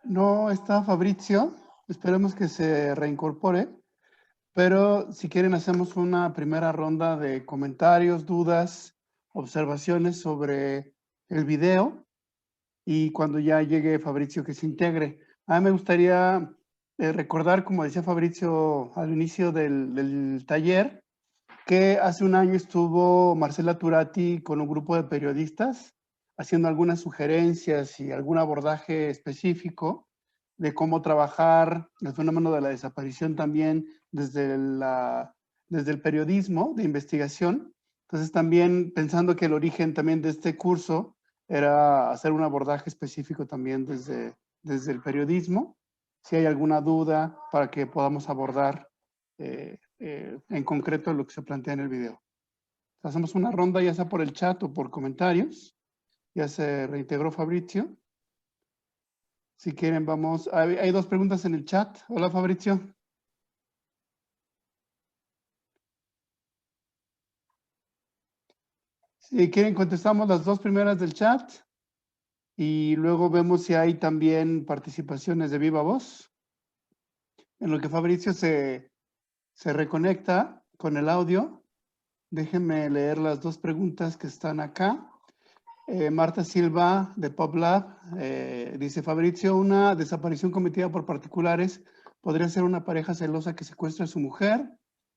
No está Fabrizio, esperemos que se reincorpore, pero si quieren hacemos una primera ronda de comentarios, dudas, observaciones sobre el video y cuando ya llegue Fabrizio que se integre. A mí me gustaría recordar, como decía Fabrizio al inicio del taller, que hace un año estuvo Marcela Turati con un grupo de periodistas haciendo algunas sugerencias y algún abordaje específico de cómo trabajar el fenómeno de la desaparición también desde el periodismo de investigación. Entonces también pensando que el origen también de este curso era hacer un abordaje específico también desde el periodismo. Si hay alguna duda para que podamos abordar en concreto lo que se plantea en el video. Hacemos una ronda ya sea por el chat o por comentarios. Ya se reintegró Fabrizio. Si quieren vamos, hay dos preguntas en el chat. Hola Fabrizio. Si quieren contestamos las dos primeras del chat y luego vemos si hay también participaciones de viva voz. En lo que Fabrizio se reconecta con el audio, déjenme leer las dos preguntas que están acá. Marta Silva de PopLab dice, Fabrizio, una desaparición cometida por particulares podría ser una pareja celosa que secuestra a su mujer,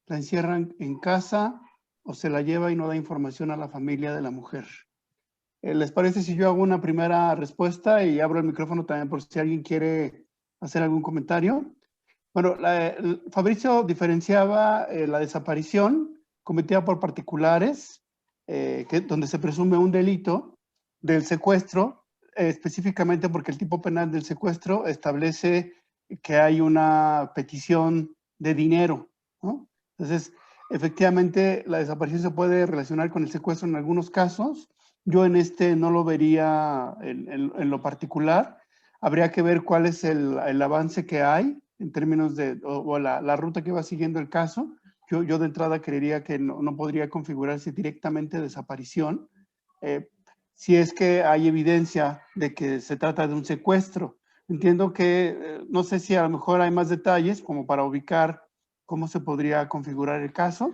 la encierran en casa o se la lleva y no da información a la familia de la mujer. ¿Les parece si yo hago una primera respuesta y abro el micrófono también por si alguien quiere hacer algún comentario? Bueno, Fabrizio diferenciaba la desaparición cometida por particulares, donde se presume un delito, del secuestro, específicamente porque el tipo penal del secuestro establece que hay una petición de dinero, ¿no? Entonces, efectivamente, la desaparición se puede relacionar con el secuestro en algunos casos. Yo en este no lo vería en lo particular. Habría que ver cuál es el avance que hay en términos de, o la ruta que va siguiendo el caso. Yo de entrada creería que no podría configurarse directamente desaparición, si es que hay evidencia de que se trata de un secuestro. Entiendo que, no sé si a lo mejor hay más detalles como para ubicar cómo se podría configurar el caso,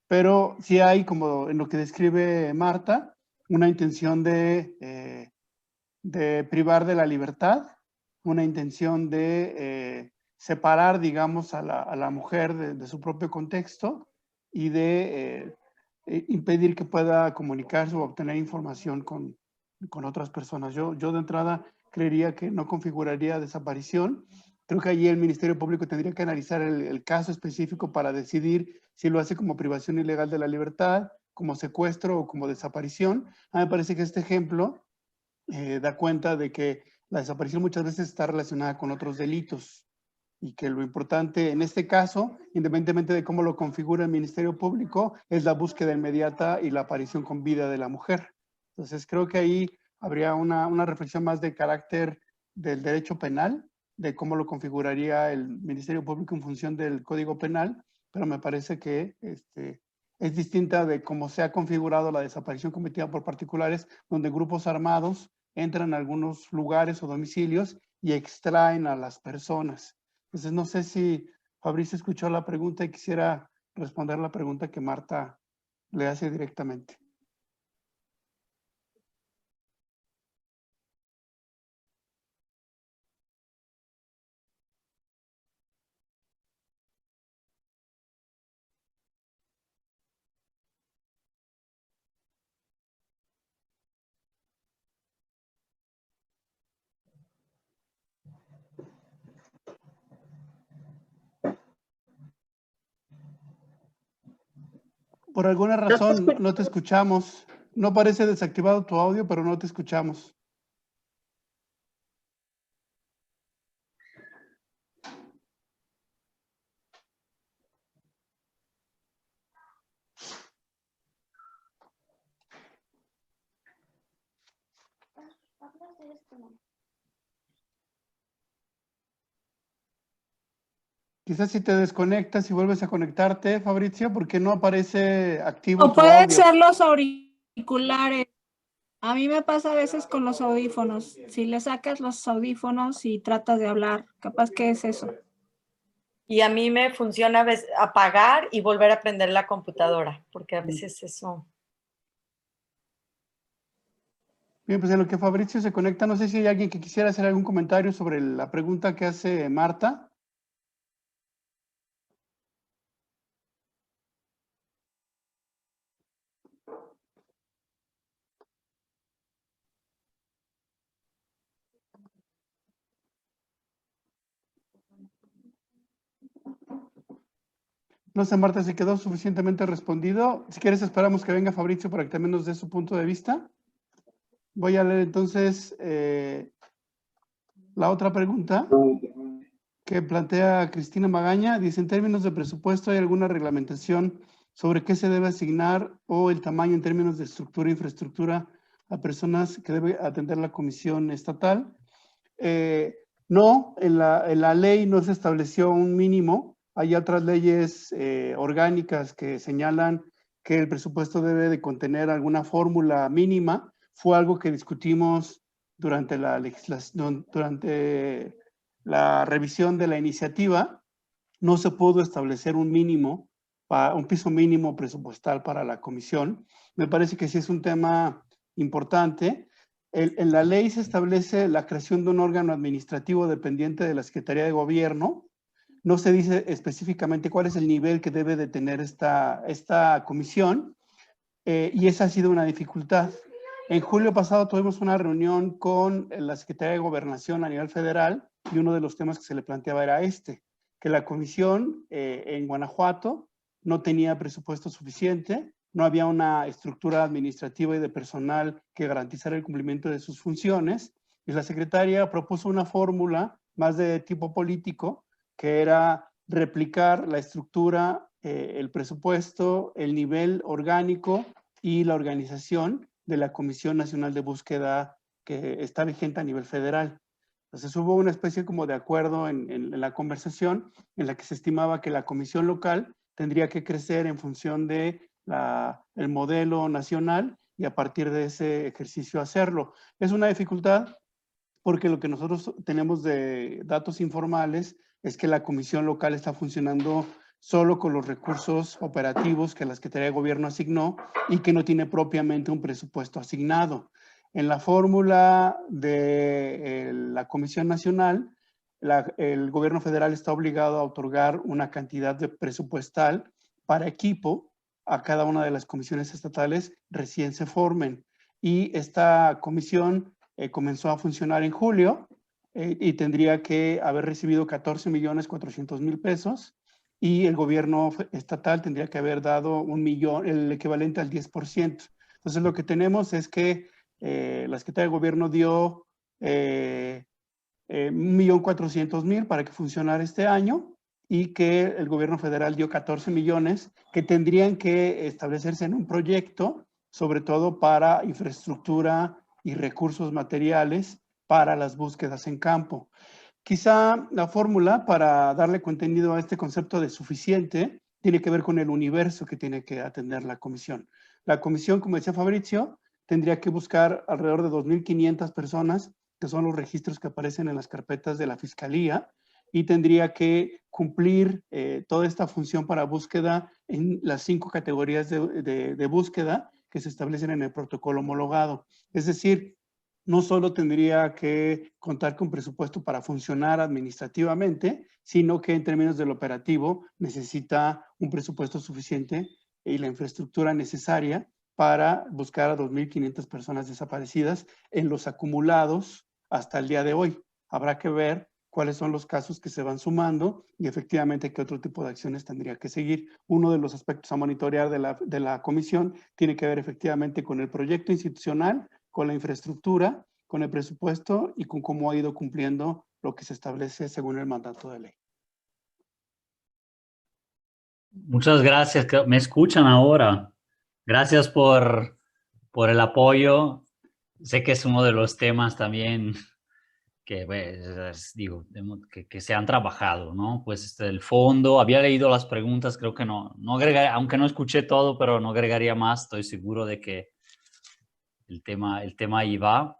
pero sí hay, como en lo que describe Marta, una intención de privar de la libertad, una intención de separar, digamos, a la mujer de su propio contexto y de impedir que pueda comunicarse o obtener información con otras personas. Yo de entrada creería que no configuraría desaparición. Creo que allí el Ministerio Público tendría que analizar el caso específico para decidir si lo hace como privación ilegal de la libertad, como secuestro o como desaparición. A mí me parece que este ejemplo da cuenta de que la desaparición muchas veces está relacionada con otros delitos y que lo importante en este caso, independientemente de cómo lo configura el Ministerio Público, es la búsqueda inmediata y la aparición con vida de la mujer. Entonces creo que ahí habría una reflexión más de carácter del derecho penal, de cómo lo configuraría el Ministerio Público en función del Código Penal, pero me parece que es distinta de cómo se ha configurado la desaparición cometida por particulares, donde grupos armados entran a algunos lugares o domicilios y extraen a las personas. Entonces, no sé si Fabricio escuchó la pregunta y quisiera responder la pregunta que Marta le hace directamente. Por alguna Yo te razón no te escuchamos. No parece desactivado tu audio, pero no te escuchamos. Quizás si te desconectas y vuelves a conectarte, Fabricio, porque no aparece activo O tu pueden audio. ser los auriculares. A mí me pasa a veces con los audífonos. Si le sacas los audífonos y tratas de hablar, capaz que es eso. Y a mí me funciona a veces apagar y volver a prender la computadora, porque a veces eso... Bien, pues en lo que Fabricio se conecta, no sé si hay alguien que quisiera hacer algún comentario sobre la pregunta que hace Marta. No sé, Marta, si quedó suficientemente respondido. Si quieres, esperamos que venga Fabricio para que también nos dé su punto de vista. Voy a leer entonces la otra pregunta que plantea Cristina Magaña. Dice, en términos de presupuesto, ¿hay alguna reglamentación sobre qué se debe asignar o el tamaño en términos de estructura e infraestructura a personas que debe atender la comisión estatal? No, en la ley no se estableció un mínimo. Hay otras leyes orgánicas que señalan que el presupuesto debe de contener alguna fórmula mínima. Fue algo que discutimos durante la legislación, durante la revisión de la iniciativa. No se pudo establecer un mínimo, un piso mínimo presupuestal para la comisión. Me parece que sí es un tema importante. En la ley se establece la creación de un órgano administrativo dependiente de la Secretaría de Gobierno. No se dice específicamente cuál es el nivel que debe de tener esta comisión, y esa ha sido una dificultad. En julio pasado tuvimos una reunión con la Secretaría de Gobernación a nivel federal y uno de los temas que se le planteaba era que la comisión en Guanajuato no tenía presupuesto suficiente, no había una estructura administrativa y de personal que garantizara el cumplimiento de sus funciones, y la secretaria propuso una fórmula más de tipo político, que era replicar la estructura, el presupuesto, el nivel orgánico y la organización de la Comisión Nacional de Búsqueda que está vigente a nivel federal. Entonces hubo una especie como de acuerdo en la conversación en la que se estimaba que la comisión local tendría que crecer en función de el modelo nacional y a partir de ese ejercicio hacerlo. Es una dificultad porque lo que nosotros tenemos de datos informales es que la comisión local está funcionando solo con los recursos operativos que la Secretaría de Gobierno asignó y que no tiene propiamente un presupuesto asignado. En la fórmula de la Comisión Nacional, el gobierno federal está obligado a otorgar una cantidad de presupuestal para equipo a cada una de las comisiones estatales recién se formen. Y esta comisión comenzó a funcionar en julio y tendría que haber recibido 14.400.000 pesos y el gobierno estatal tendría que haber dado $1 millón, el equivalente al 10%. Entonces lo que tenemos es que la Secretaría de Gobierno dio 1.400.000 para que funcionara este año y que el gobierno federal dio 14 millones que tendrían que establecerse en un proyecto, sobre todo para infraestructura y recursos materiales para las búsquedas en campo. Quizá la fórmula para darle contenido a este concepto de suficiente tiene que ver con el universo que tiene que atender la comisión. La comisión, como decía Fabricio, tendría que buscar alrededor de 2.500 personas, que son los registros que aparecen en las carpetas de la Fiscalía, y tendría que cumplir toda esta función para búsqueda en las 5 categorías de búsqueda que se establecen en el protocolo homologado. Es decir, no solo tendría que contar con presupuesto para funcionar administrativamente, sino que en términos del operativo necesita un presupuesto suficiente y la infraestructura necesaria para buscar a 2.500 personas desaparecidas en los acumulados hasta el día de hoy. Habrá que ver cuáles son los casos que se van sumando y efectivamente qué otro tipo de acciones tendría que seguir. Uno de los aspectos a monitorear de la comisión tiene que ver efectivamente con el proyecto institucional, con la infraestructura, con el presupuesto y con cómo ha ido cumpliendo lo que se establece según el mandato de ley. Muchas gracias. ¿Me escuchan ahora? Gracias por el apoyo. Sé que es uno de los temas también que, pues, digo, que se han trabajado, ¿no? Pues el fondo, había leído las preguntas, creo que no agregaría, aunque no escuché todo, pero no agregaría más. Estoy seguro de que el tema ahí va.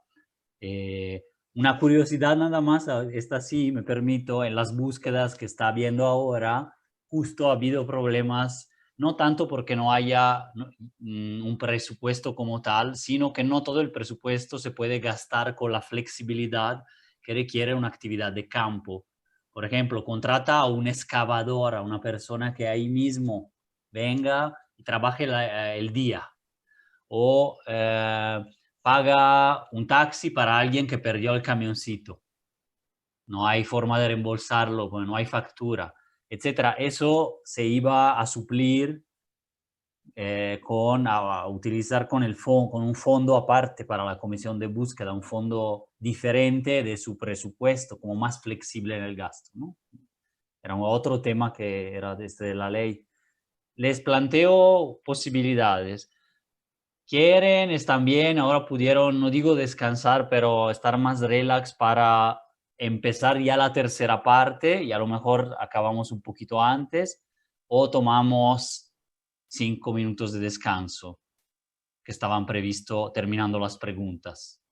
Una curiosidad nada más, esta sí me permito, en las búsquedas que está habiendo ahora, justo ha habido problemas, no tanto porque no haya un presupuesto como tal, sino que no todo el presupuesto se puede gastar con la flexibilidad que requiere una actividad de campo. Por ejemplo, contrata a un excavador, a una persona que ahí mismo venga y trabaje el día. O paga un taxi para alguien que perdió el camioncito. No hay forma de reembolsarlo, porque no hay factura, etc. Eso se iba a suplir a utilizar con un fondo aparte para la comisión de búsqueda, un fondo diferente de su presupuesto, como más flexible en el gasto, ¿no? Era otro tema que era de la ley. Les planteo posibilidades. Quieren, están bien, ahora pudieron, no digo descansar, pero estar más relax para empezar ya la tercera parte y a lo mejor acabamos un poquito antes o tomamos 5 minutos de descanso que estaban previsto terminando las preguntas.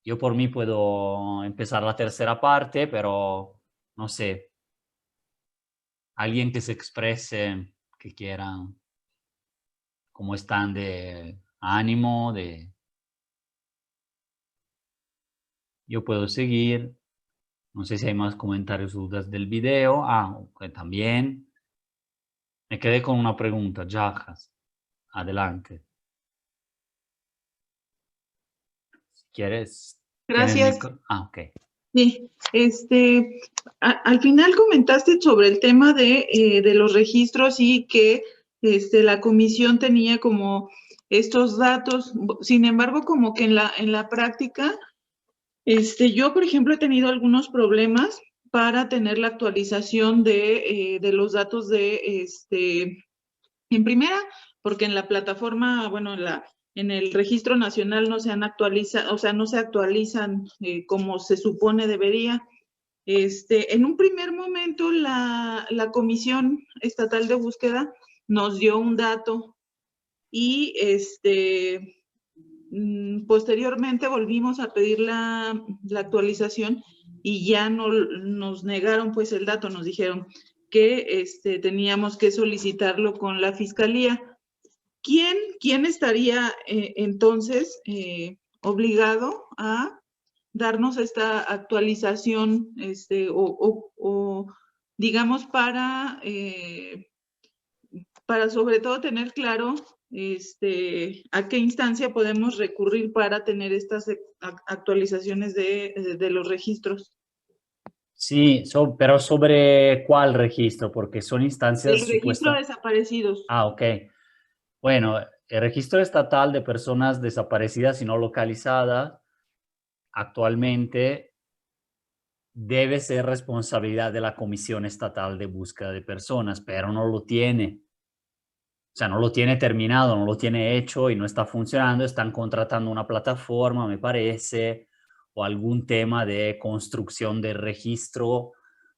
Yo por mí puedo empezar la tercera parte, pero no sé, alguien que se exprese, que quieran, cómo están de ánimo, Yo puedo seguir. No sé si hay más comentarios o dudas del video. Okay, también. Me quedé con una pregunta, Jajas. Adelante. Si quieres. Gracias. Ok. Sí, al final comentaste sobre el tema de los registros y que la comisión tenía como estos datos. Sin embargo, como que en la práctica, yo, por ejemplo, he tenido algunos problemas para tener la actualización de los datos en primera, porque en la plataforma, bueno, en el registro nacional no se han actualizado, o sea, no se actualizan como se supone debería. En un primer momento, la Comisión Estatal de Búsqueda nos dio un dato y posteriormente volvimos a pedir la actualización y ya no nos negaron pues el dato, nos dijeron que teníamos que solicitarlo con la Fiscalía. ¿Quién estaría entonces obligado a darnos esta actualización o digamos para sobre todo tener claro a qué instancia podemos recurrir para tener estas actualizaciones de los registros? Sí, pero ¿sobre cuál registro? Porque son instancias El registro de supuestas. desaparecidos. Ok. Bueno, el registro estatal de personas desaparecidas y no localizadas actualmente debe ser responsabilidad de la Comisión Estatal de Búsqueda de Personas, pero no lo tiene. O sea, no lo tiene terminado, no lo tiene hecho y no está funcionando. Están contratando una plataforma, me parece, o algún tema de construcción de registro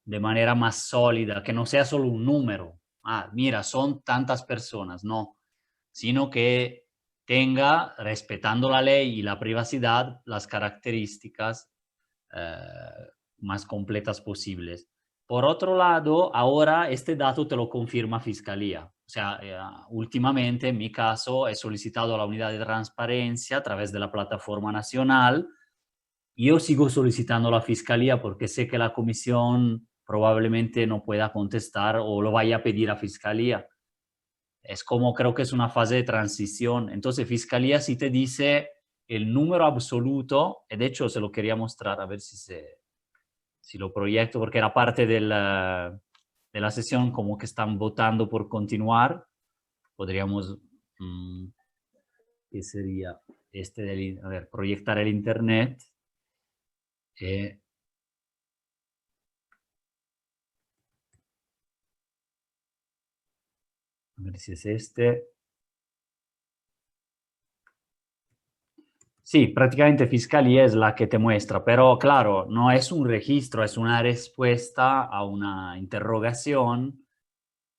de manera más sólida, que no sea solo un número. Mira, son tantas personas, no, sino que tenga, respetando la ley y la privacidad, las características más completas posibles. Por otro lado, ahora este dato te lo confirma Fiscalía. O sea, últimamente en mi caso he solicitado a la unidad de transparencia a través de la plataforma nacional. Yo sigo solicitando a la Fiscalía porque sé que la comisión probablemente no pueda contestar o lo vaya a pedir a Fiscalía. Es como, creo que es una fase de transición. Entonces, Fiscalía sí te dice el número absoluto, y de hecho se lo quería mostrar, a ver si lo proyecto, porque era parte de la sesión, como que están votando por continuar. Podríamos, ¿qué sería? A ver, proyectar el internet. A ver si es este. Sí, prácticamente Fiscalía es la que te muestra, pero claro, no es un registro, es una respuesta a una interrogación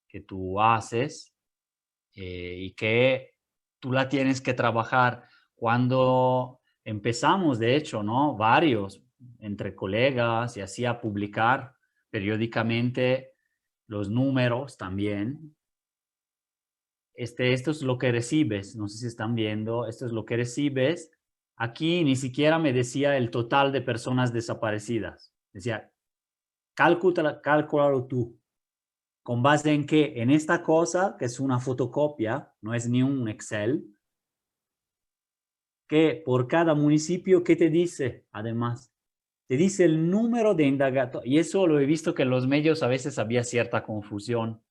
que tú haces y que tú la tienes que trabajar. cuando empezamos, de hecho, ¿no? Varios, entre colegas, y así a publicar periódicamente los números también. Esto es lo que recibes, no sé si están viendo, esto es lo que recibes. Aquí ni siquiera me decía el total de personas desaparecidas. Decía, cálculalo tú. ¿Con base en qué? En esta cosa, que es una fotocopia, no es ni un Excel, que por cada municipio, ¿qué te dice? Además, te dice el número de indagatorios. Y eso lo he visto que en los medios a veces había cierta confusión.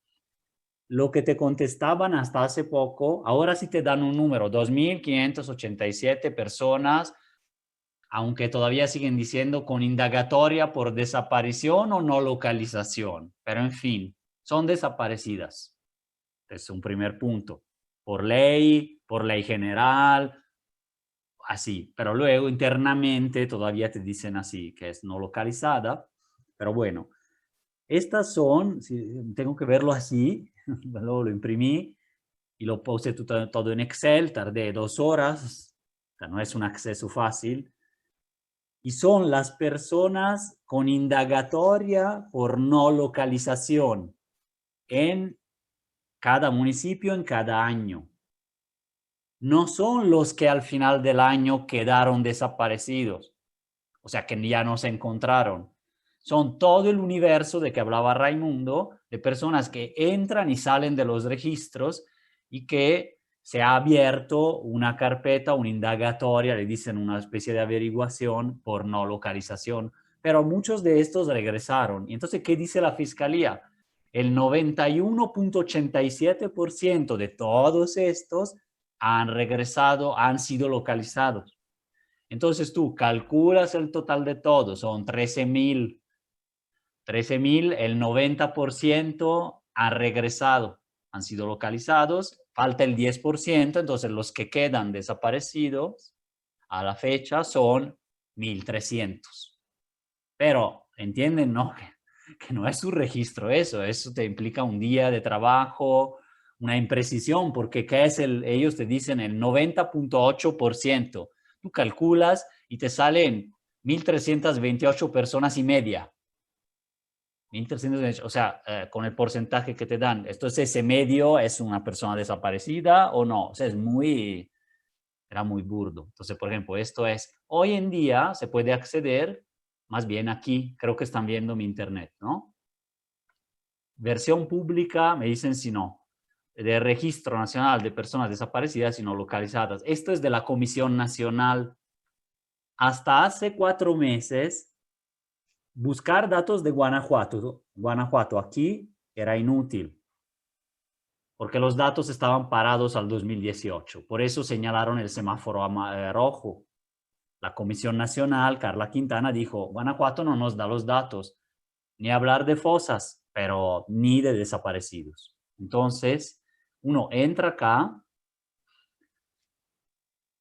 Lo que te contestaban hasta hace poco, ahora sí te dan un número, 2.587 personas, aunque todavía siguen diciendo con indagatoria por desaparición o no localización. Pero en fin, son desaparecidas. Es un primer punto. Por ley general, así. Pero luego internamente todavía te dicen así, que es no localizada. Pero bueno, estas son, tengo que verlo así, luego lo imprimí y lo puse todo en Excel, tardé 2 horas, o sea, no es un acceso fácil. Y son las personas con indagatoria por no localización en cada municipio, en cada año. No son los que al final del año quedaron desaparecidos, o sea, que ya no se encontraron. Son todo el universo de que hablaba Raimundo, de personas que entran y salen de los registros y que se ha abierto una carpeta, una indagatoria, le dicen una especie de averiguación por no localización, pero muchos de estos regresaron. Y entonces, ¿qué dice la fiscalía? El 91.87% de todos estos han regresado, han sido localizados. Entonces tú calculas el total de todos, son 13.000. 13.000, el 90% han regresado, han sido localizados, falta el 10%, entonces los que quedan desaparecidos a la fecha son 1.300. Pero entienden, ¿no? Que no es un registro eso te implica un día de trabajo, una imprecisión, porque ¿qué es ellos te dicen el 90.8%. Tú calculas y te salen 1.328 personas y media. 1.328, o sea, con el porcentaje que te dan. Entonces, ese medio es una persona desaparecida o no. O sea, era muy burdo. Entonces, por ejemplo, esto es, hoy en día se puede acceder, más bien aquí, creo que están viendo mi internet, ¿no? Versión pública, me dicen si no, de Registro Nacional de Personas Desaparecidas y No Localizadas. Esto es de la Comisión Nacional. Hasta hace 4 meses, buscar datos de Guanajuato aquí era inútil, porque los datos estaban parados al 2018. Por eso señalaron el semáforo rojo. La Comisión Nacional, Carla Quintana, dijo, Guanajuato no nos da los datos, ni hablar de fosas, pero ni de desaparecidos. Entonces, uno entra acá,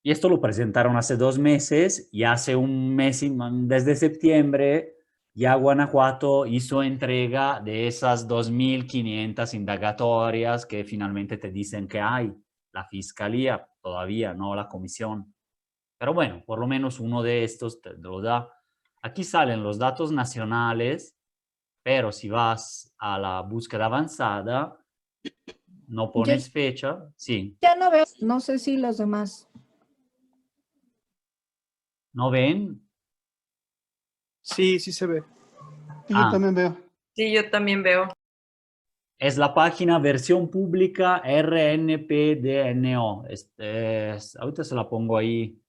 y esto lo presentaron hace 2 meses, y hace un mes, desde septiembre, ya Guanajuato hizo entrega de esas 2.500 indagatorias que finalmente te dicen que hay. La fiscalía todavía, no la comisión. Pero bueno, por lo menos uno de estos te lo da. Aquí salen los datos nacionales, pero si vas a la búsqueda avanzada, no pones fecha. Sí. Ya no veo, no sé si los demás. ¿No ven? Sí, sí se ve. Sí, yo también veo. Sí, yo también veo. Es la página versión pública RNPDNO. Ahorita se la pongo ahí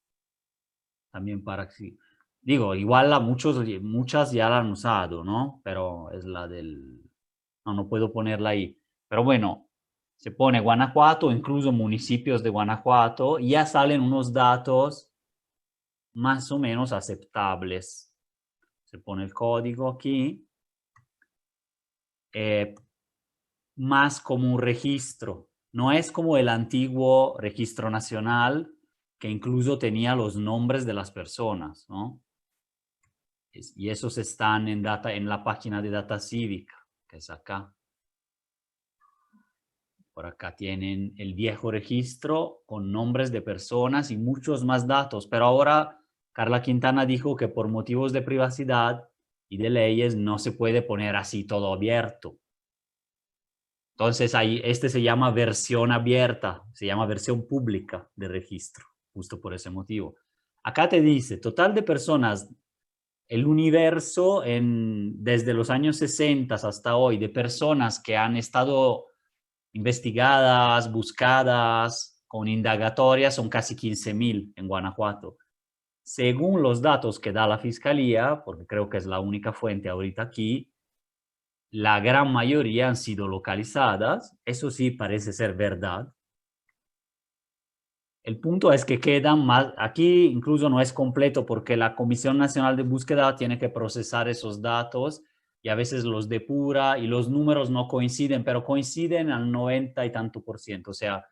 también para que... Digo, igual muchas ya la han usado, ¿no? Pero es la del... No puedo ponerla ahí. Pero bueno, se pone Guanajuato, incluso municipios de Guanajuato, y ya salen unos datos más o menos aceptables. Se pone el código aquí. Más como un registro. No es como el antiguo registro nacional que incluso tenía los nombres de las personas, ¿no? Y esos están en la página de Data Cívica, que es acá. Por acá tienen el viejo registro con nombres de personas y muchos más datos, pero ahora Carla Quintana dijo que por motivos de privacidad y de leyes no se puede poner así todo abierto. Entonces ahí, este se llama versión abierta, se llama versión pública de registro, justo por ese motivo. Acá te dice, total de personas, el universo desde los años 60 hasta hoy, de personas que han estado investigadas, buscadas, con indagatorias, son casi 15.000 en Guanajuato. Según los datos que da la Fiscalía, porque creo que es la única fuente ahorita aquí, la gran mayoría han sido localizadas, eso sí parece ser verdad. El punto es que quedan más, aquí incluso no es completo porque la Comisión Nacional de Búsqueda tiene que procesar esos datos y a veces los depura y los números no coinciden, pero coinciden al 90 y tanto %. O sea,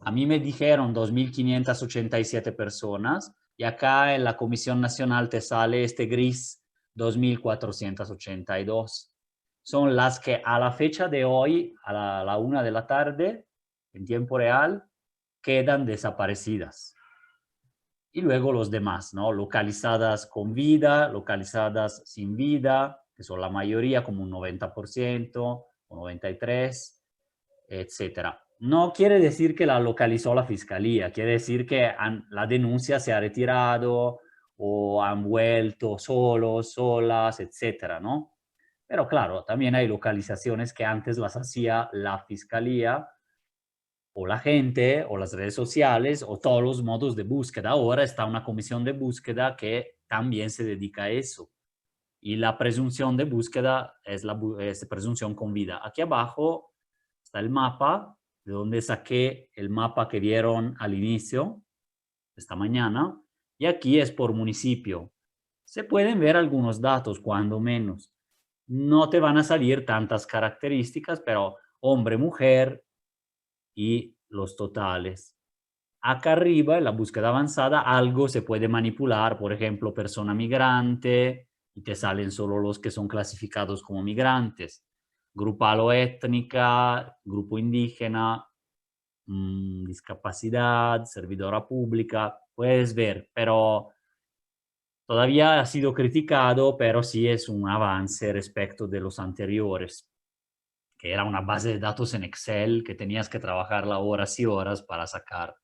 a mí me dijeron 2.587 personas y acá en la Comisión Nacional te sale este gris 2.482. Son las que a la fecha de hoy, a la 1 de la tarde, en tiempo real, quedan desaparecidas. Y luego los demás, ¿no? Localizadas con vida, localizadas sin vida, que son la mayoría, como un 90% o 93%, etcétera. No quiere decir que la localizó la Fiscalía, quiere decir que la denuncia se ha retirado o han vuelto solos, solas, etcétera, ¿no? Pero claro, también hay localizaciones que antes las hacía la Fiscalía o la gente o las redes sociales o todos los modos de búsqueda. Ahora está una comisión de búsqueda que también se dedica a eso. Y la presunción de búsqueda es la presunción con vida. Aquí abajo está el mapa, de donde saqué el mapa que vieron al inicio, esta mañana, y aquí es por municipio. Se pueden ver algunos datos, cuando menos. No te van a salir tantas características, pero hombre, mujer y los totales. Acá arriba, en la búsqueda avanzada, algo se puede manipular, por ejemplo, persona migrante, y te salen solo los que son clasificados como migrantes. Grupal o étnica, grupo indígena, discapacidad, servidora pública, puedes ver, pero todavía ha sido criticado, pero sí es un avance respecto de los anteriores, que era una base de datos en Excel que tenías que trabajarla horas y horas para sacar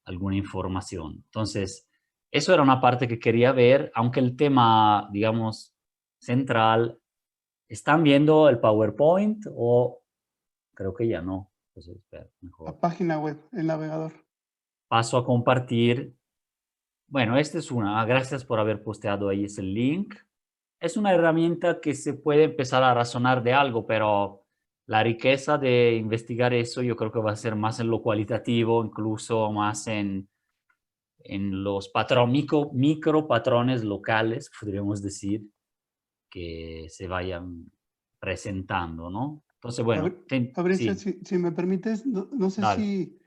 alguna información. Entonces, eso era una parte que quería ver, aunque el tema, digamos, central, ¿están viendo el PowerPoint o creo que ya no? Entonces, espera, mejor. La página web, el navegador. Paso a compartir. Bueno, esta es una, gracias por haber posteado ahí ese link. Es una herramienta que se puede empezar a razonar de algo, pero la riqueza de investigar eso yo creo que va a ser más en lo cualitativo, incluso más en los micro patrones locales, podríamos decir, que se vayan presentando, ¿no? Entonces, bueno. Fabricio, Sí. si me permites, no sé Dale. si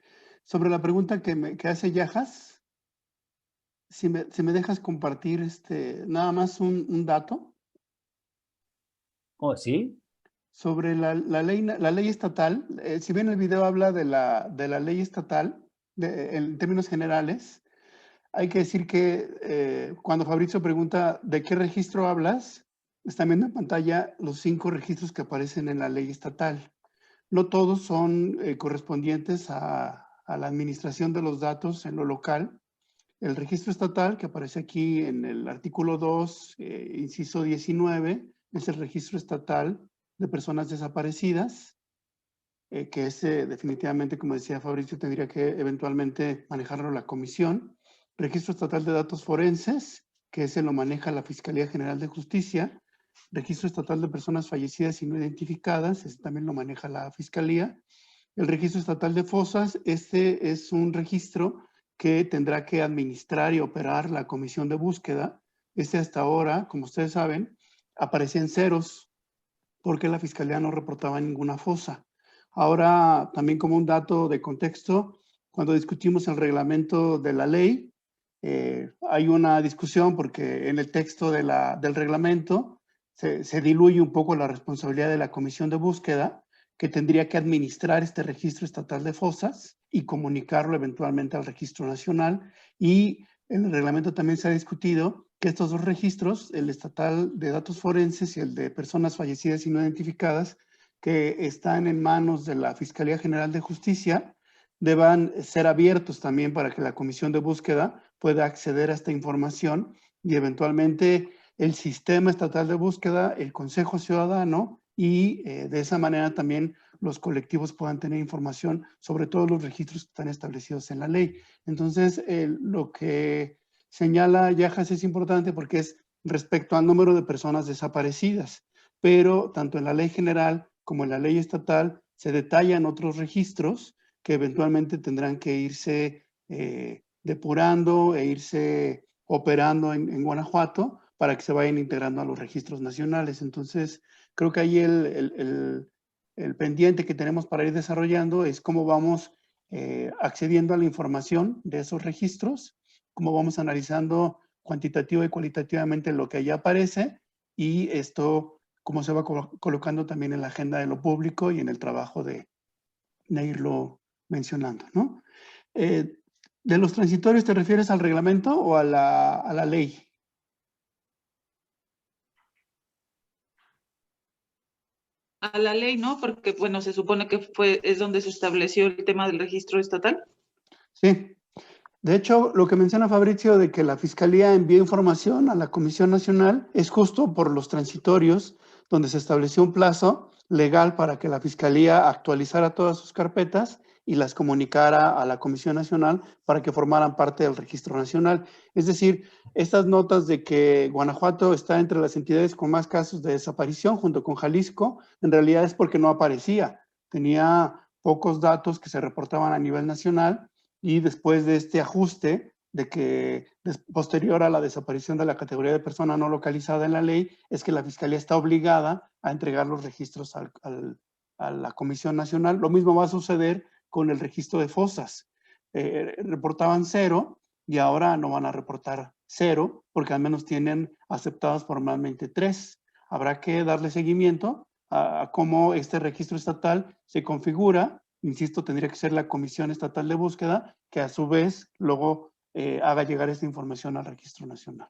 sobre la pregunta que hace Yajas, si me dejas compartir nada más un dato Oh, ¿sí? sobre la ley estatal. Si bien el video habla de la ley estatal, en términos generales, hay que decir que cuando Fabricio pregunta ¿de qué registro hablas?, están viendo en pantalla los 5 registros que aparecen en la ley estatal. No todos son correspondientes a la administración de los datos en lo local. El registro estatal que aparece aquí en el artículo 2, inciso 19, es el registro estatal de personas desaparecidas, que ese definitivamente, como decía Fabricio, tendría que eventualmente manejarlo la comisión. Registro estatal de datos forenses, que ese lo maneja la Fiscalía General de Justicia. Registro estatal de personas fallecidas y no identificadas, ese también lo maneja la Fiscalía. El registro estatal de fosas, este es un registro que tendrá que administrar y operar la comisión de búsqueda. Este hasta ahora, como ustedes saben, aparecía en ceros porque la Fiscalía no reportaba ninguna fosa. Ahora, también como un dato de contexto, cuando discutimos el reglamento de la ley, hay una discusión porque en el texto del reglamento se diluye un poco la responsabilidad de la comisión de búsqueda que tendría que administrar este registro estatal de fosas y comunicarlo eventualmente al registro nacional. Y en el reglamento también se ha discutido que estos dos registros, el estatal de datos forenses y el de personas fallecidas y no identificadas, que están en manos de la Fiscalía General de Justicia, deban ser abiertos también para que la Comisión de Búsqueda pueda acceder a esta información y eventualmente el Sistema Estatal de Búsqueda, el Consejo Ciudadano y de esa manera también los colectivos puedan tener información sobre todos los registros que están establecidos en la ley. Entonces, lo que señala Yajas es importante porque es respecto al número de personas desaparecidas, pero tanto en la ley general como en la ley estatal se detallan otros registros que eventualmente tendrán que irse depurando e irse operando en Guanajuato para que se vayan integrando a los registros nacionales. Entonces, creo que ahí el pendiente que tenemos para ir desarrollando es cómo vamos accediendo a la información de esos registros, cómo vamos analizando cuantitativa y cualitativamente lo que allá aparece y esto cómo se va colocando también en la agenda de lo público y en el trabajo de irlo mencionando, ¿no? ¿De los transitorios te refieres al reglamento o a la ley? A la ley, ¿no? Porque, bueno, se supone que es donde se estableció el tema del registro estatal. Sí. De hecho, lo que menciona Fabricio de que la Fiscalía envía información a la Comisión Nacional es justo por los transitorios, donde se estableció un plazo legal para que la Fiscalía actualizara todas sus carpetas y las comunicara a la Comisión Nacional para que formaran parte del Registro Nacional. Es decir, estas notas de que Guanajuato está entre las entidades con más casos de desaparición junto con Jalisco, en realidad es porque no aparecía. Tenía pocos datos que se reportaban a nivel nacional y después de este ajuste de que posterior a la desaparición de la categoría de persona no localizada en la ley, es que la Fiscalía está obligada a entregar los registros a la Comisión Nacional. Lo mismo va a suceder con el registro de fosas. Reportaban 0 y ahora no van a reportar 0 porque al menos tienen aceptados formalmente 3. Habrá que darle seguimiento a cómo este registro estatal se configura. Insisto, tendría que ser la Comisión Estatal de Búsqueda que a su vez luego haga llegar esta información al Registro Nacional.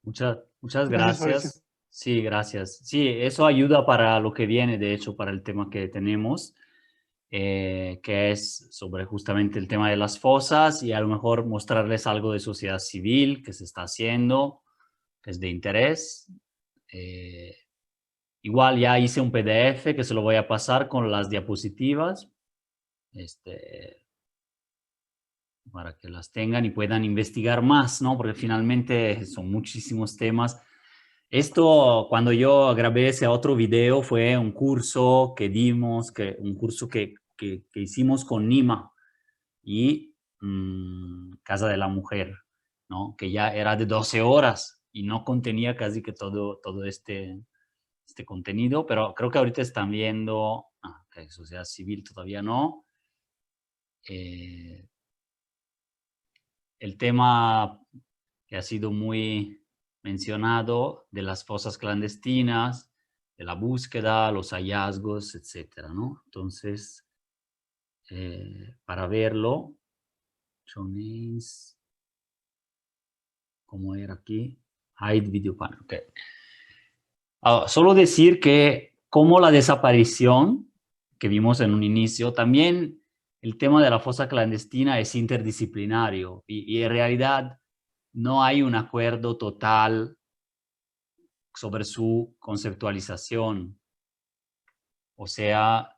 Muchas Gracias, gracias. Fabricio. Sí, gracias. Sí, eso ayuda para lo que viene, de hecho, para el tema que tenemos, que es sobre justamente el tema de las fosas y a lo mejor mostrarles algo de sociedad civil que se está haciendo, que es de interés. Igual ya hice un PDF que se lo voy a pasar con las diapositivas, para que las tengan y puedan investigar más, ¿no? Porque finalmente son muchísimos temas. Esto, cuando yo grabé ese otro video, fue un curso que dimos, un curso que hicimos con Nima y Casa de la Mujer, ¿no? Que ya era de 12 horas y no contenía casi que todo este contenido, pero creo que ahorita están viendo, que sociedad civil todavía no. El tema que ha sido muy mencionado de las fosas clandestinas, de la búsqueda, los hallazgos, etcétera, ¿no? Entonces, para verlo, ¿cómo era aquí? Hide video panel, ok. Solo decir que como la desaparición que vimos en un inicio, también el tema de la fosa clandestina es interdisciplinario y en realidad no hay un acuerdo total sobre su conceptualización. O sea,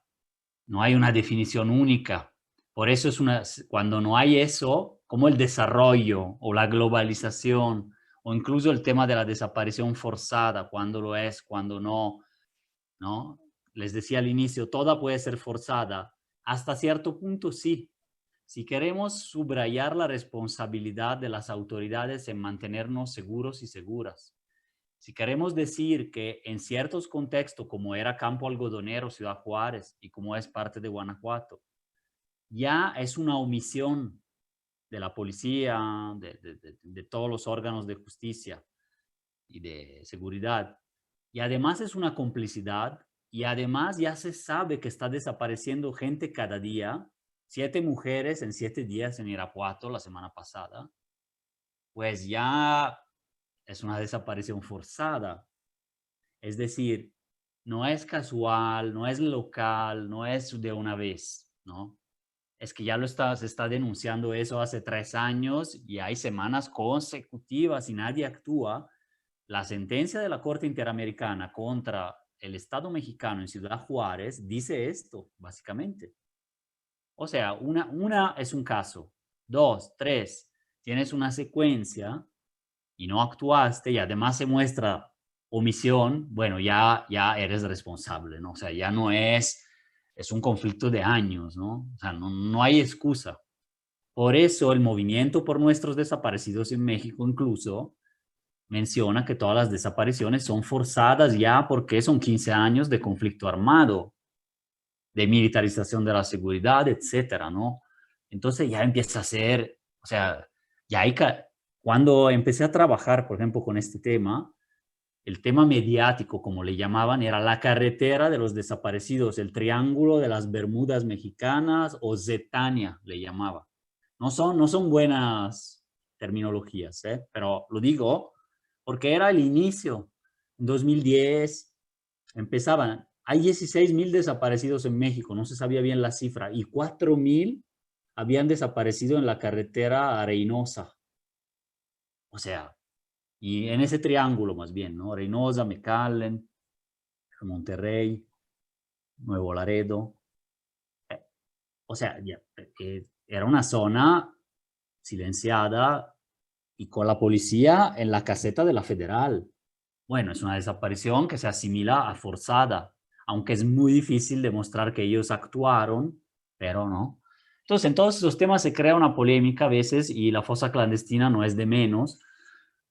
no hay una definición única. Por eso cuando no hay eso, como el desarrollo o la globalización o incluso el tema de la desaparición forzada, cuando lo es, cuando no, ¿no? Les decía al inicio, toda puede ser forzada. Hasta cierto punto sí. Si queremos subrayar la responsabilidad de las autoridades en mantenernos seguros y seguras, si queremos decir que en ciertos contextos, como era Campo Algodonero, Ciudad Juárez, y como es parte de Guanajuato, ya es una omisión de la policía, de todos los órganos de justicia y de seguridad. Y además es una complicidad Y además ya se sabe que está desapareciendo gente cada día. 7 mujeres en 7 días en Irapuato la semana pasada. Pues ya es una desaparición forzada. Es decir, no es casual, no es local, no es de una vez, ¿no? Es que ya se está denunciando eso hace 3 años y hay semanas consecutivas y nadie actúa. La sentencia de la Corte Interamericana contra el Estado mexicano en Ciudad Juárez dice esto, básicamente. O sea, una es un caso, 2, 3, tienes una secuencia y no actuaste y además se muestra omisión, bueno, ya eres responsable, ¿no? O sea, ya no es un conflicto de años, ¿no? O sea, no hay excusa. Por eso el movimiento por nuestros desaparecidos en México incluso menciona que todas las desapariciones son forzadas ya porque son 15 años de conflicto armado, de militarización de la seguridad, etcétera, ¿no? Entonces ya empieza a ser, o sea, ya hay que, cuando empecé a trabajar, por ejemplo, con este tema, el tema mediático, como le llamaban, era la carretera de los desaparecidos, el triángulo de las Bermudas mexicanas o Zetania, le llamaba. No son buenas terminologías, pero lo digo porque era el inicio. En 2010 empezaban, hay 16,000 desaparecidos en México, no se sabía bien la cifra, y 4,000 habían desaparecido en la carretera a Reynosa. O sea, y en ese triángulo más bien, ¿no? Reynosa, McAllen, Monterrey, Nuevo Laredo. O sea, era una zona silenciada y con la policía en la caseta de la Federal. Bueno, es una desaparición que se asimila a forzada, aunque es muy difícil demostrar que ellos actuaron, pero no. Entonces, en todos esos temas se crea una polémica a veces y la fosa clandestina no es de menos,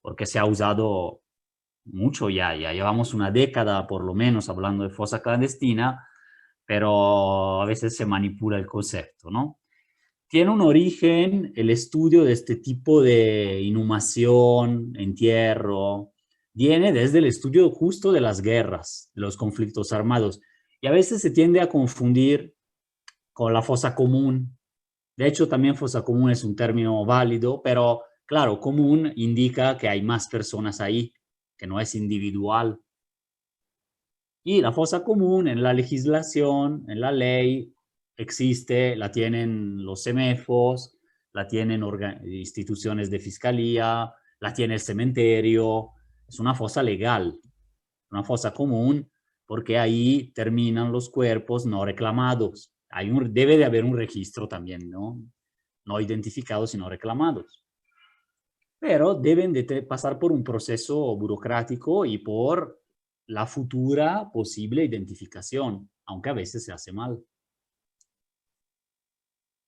porque se ha usado mucho ya llevamos una década por lo menos hablando de fosa clandestina, pero a veces se manipula el concepto, ¿no? Tiene un origen el estudio de este tipo de inhumación, entierro, viene desde el estudio justo de las guerras, de los conflictos armados, y a veces se tiende a confundir con la fosa común. De hecho, también fosa común es un término válido, pero claro, común indica que hay más personas ahí, que no es individual. Y la fosa común en la legislación, en la ley, existe, la tienen los CEMEFOS, la tienen instituciones de fiscalía, la tiene el cementerio, es una fosa legal, una fosa común, porque ahí terminan los cuerpos no reclamados. Debe de haber un registro también, ¿no? No identificados, sino reclamados. Pero deben de pasar por un proceso burocrático y por la futura posible identificación, aunque a veces se hace mal.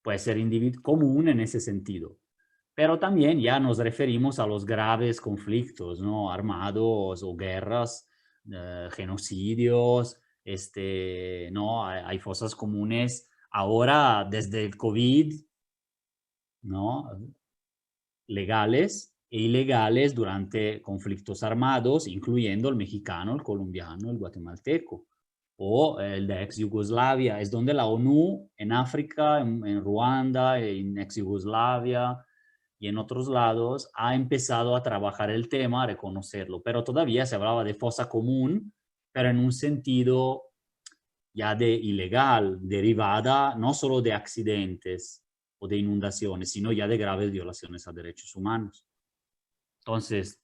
Puede ser común en ese sentido. Pero también ya nos referimos a los graves conflictos, ¿no? Armados o guerras, genocidios, ¿no? Hay fosas comunes ahora desde el COVID, ¿no? Legales e ilegales durante conflictos armados, incluyendo el mexicano, el colombiano, el guatemalteco, o el de ex Yugoslavia. Es donde la ONU en África, en Ruanda, en ex Yugoslavia y en otros lados ha empezado a trabajar el tema, a reconocerlo, pero todavía se hablaba de fosa común, pero en un sentido ya de ilegal, derivada no solo de accidentes o de inundaciones, sino ya de graves violaciones a derechos humanos. Entonces,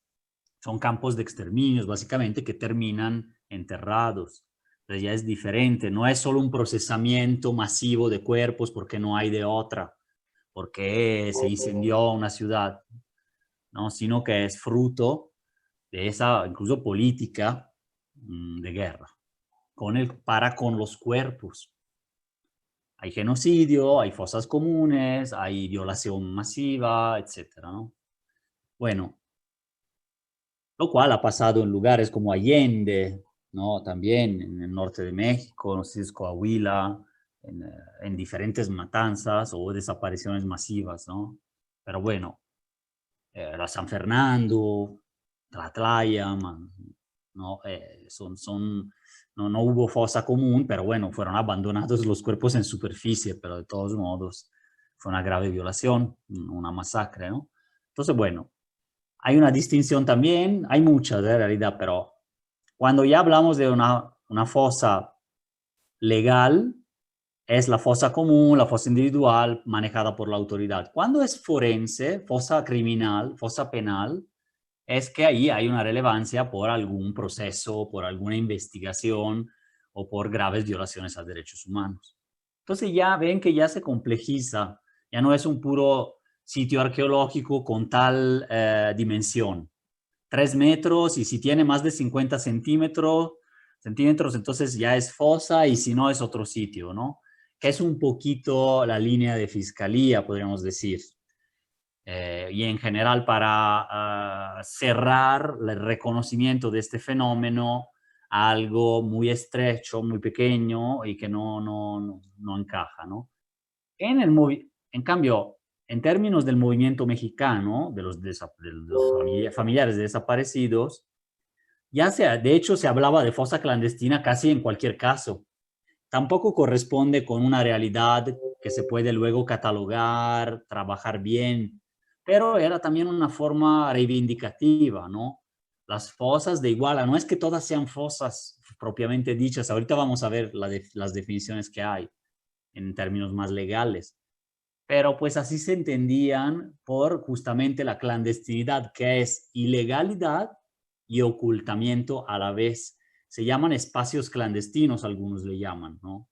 son campos de exterminios, básicamente, que terminan enterrados. Entonces ya es diferente, no es solo un procesamiento masivo de cuerpos porque no hay de otra, porque se incendió una ciudad, ¿no? Sino que es fruto de esa, incluso política de guerra, con los cuerpos. Hay genocidio, hay fosas comunes, hay violación masiva, etcétera, ¿no? Bueno, lo cual ha pasado en lugares como Allende, ¿no? También en el norte de México, no sé si es Coahuila, en diferentes matanzas o desapariciones masivas, ¿no? Pero bueno, la San Fernando, Tlatlaya, ¿no? Son no hubo fosa común, pero bueno, fueron abandonados los cuerpos en superficie, pero de todos modos fue una grave violación, una masacre, ¿no? Entonces, bueno, hay una distinción también, hay muchas en realidad, pero cuando ya hablamos de una fosa legal, es la fosa común, la fosa individual manejada por la autoridad. Cuando es forense, fosa criminal, fosa penal, es que ahí hay una relevancia por algún proceso, por alguna investigación o por graves violaciones a derechos humanos. Entonces ya ven que ya se complejiza, ya no es un puro sitio arqueológico con tal dimensión. 3 metros, y si tiene más de 50 centímetros, entonces ya es fosa, y si no es otro sitio, ¿no? Que es un poquito la línea de fiscalía, podríamos decir. Y en general para cerrar el reconocimiento de este fenómeno a algo muy estrecho, muy pequeño y que no encaja, ¿no? En cambio, en términos del movimiento mexicano, de los familiares de desaparecidos, de hecho se hablaba de fosa clandestina casi en cualquier caso. Tampoco corresponde con una realidad que se puede luego catalogar, trabajar bien, pero era también una forma reivindicativa, ¿no? Las fosas de Iguala, no es que todas sean fosas propiamente dichas, ahorita vamos a ver las definiciones que hay en términos más legales, pero pues así se entendían por justamente la clandestinidad, que es ilegalidad y ocultamiento a la vez. Se llaman espacios clandestinos, algunos le llaman, ¿no?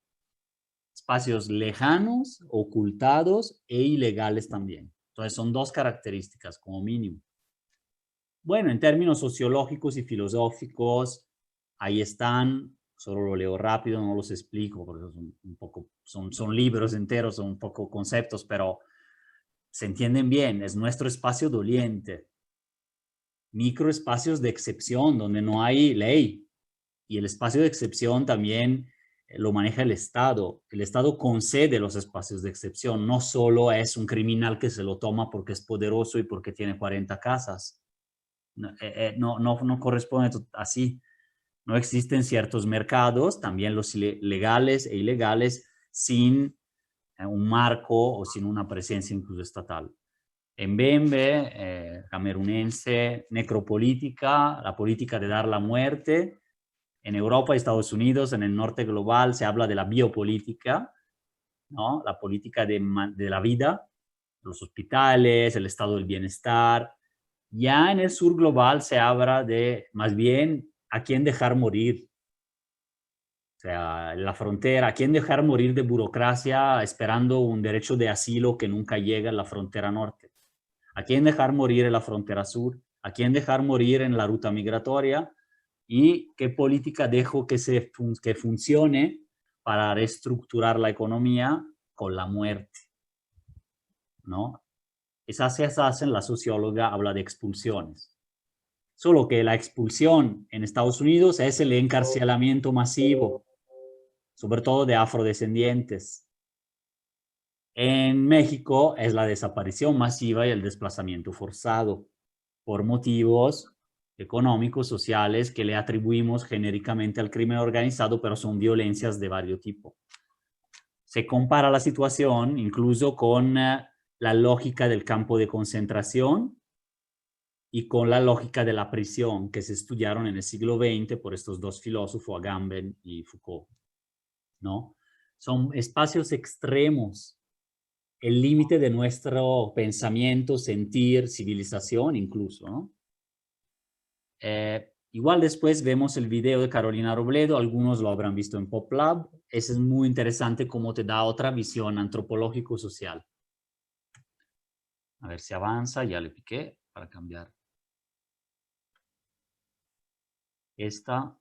Espacios lejanos, ocultados e ilegales también. Entonces son dos características como mínimo. Bueno, en términos sociológicos y filosóficos, ahí están, solo lo leo rápido, no los explico porque son libros enteros, son un poco conceptos, pero se entienden bien, es nuestro espacio doliente. Microespacios de excepción donde no hay ley, y el espacio de excepción también lo maneja el Estado. El Estado concede los espacios de excepción, no solo es un criminal que se lo toma porque es poderoso y porque tiene 40 casas. No corresponde así. No existen ciertos mercados, también los legales e ilegales, sin un marco o sin una presencia incluso estatal. En Bembe, camerunense, necropolítica, la política de dar la muerte. En Europa y Estados Unidos, en el norte global, se habla de la biopolítica, ¿no? La política de la vida, los hospitales, el estado del bienestar. Ya en el sur global se habla de, más bien, a quién dejar morir. O sea, en la frontera, a quién dejar morir de burocracia esperando un derecho de asilo que nunca llega en la frontera norte. A quién dejar morir en la frontera sur. A quién dejar morir en la ruta migratoria. Y qué política dejo que funcione para reestructurar la economía con la muerte, ¿no? Esas se hacen, la socióloga habla de expulsiones. Solo que la expulsión en Estados Unidos es el encarcelamiento masivo, sobre todo de afrodescendientes. En México es la desaparición masiva y el desplazamiento forzado por motivos económicos, sociales, que le atribuimos genéricamente al crimen organizado, pero son violencias de varios tipos. Se compara la situación incluso con la lógica del campo de concentración y con la lógica de la prisión que se estudiaron en el siglo XX por estos dos filósofos, Agamben y Foucault, ¿no? Son espacios extremos, el límite de nuestro pensamiento, sentir, civilización incluso, ¿no? Igual después vemos el video de Carolina Robledo, algunos lo habrán visto en PopLab. Ese es muy interesante cómo te da otra visión antropológico-social. A ver si avanza, ya le piqué para cambiar. Esta,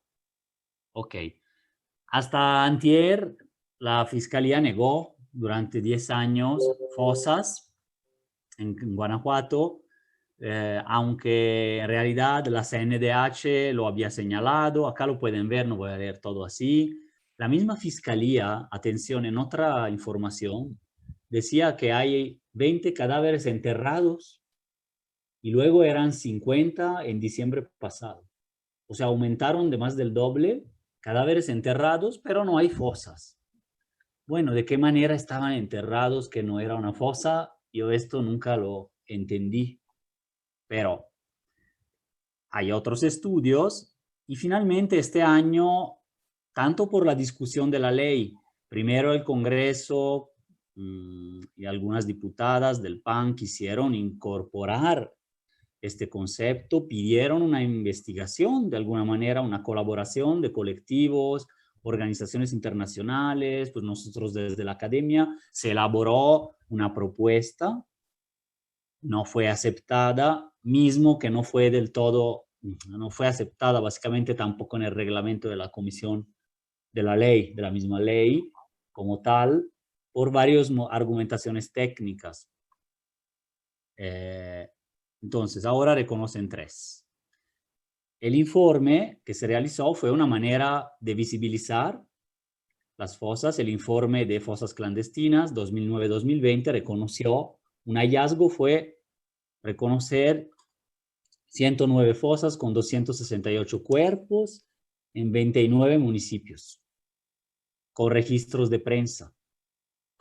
ok. Hasta antier, la Fiscalía negó durante 10 años fosas en Guanajuato, aunque en realidad la CNDH lo había señalado, acá lo pueden ver, no voy a leer todo así. La misma Fiscalía, atención, en otra información, decía que hay 20 cadáveres enterrados y luego eran 50 en diciembre pasado. O sea, aumentaron de más del doble cadáveres enterrados, pero no hay fosas. Bueno, ¿de qué manera estaban enterrados que no era una fosa? Yo esto nunca lo entendí, pero hay otros estudios y finalmente este año, tanto por la discusión de la ley, primero el Congreso y algunas diputadas del PAN quisieron incorporar este concepto, pidieron una investigación, de alguna manera, una colaboración de colectivos, organizaciones internacionales, pues nosotros desde la academia se elaboró una propuesta, no fue aceptada, mismo que no fue del todo, no fue aceptada básicamente tampoco en el reglamento de la comisión de la ley, de la misma ley como tal, por varias argumentaciones técnicas. Entonces, ahora reconocen 3. El informe que se realizó fue una manera de visibilizar las fosas. El informe de fosas clandestinas 2009-2020 reconoció, un hallazgo fue reconocer 109 fosas con 268 cuerpos en 29 municipios, con registros de prensa.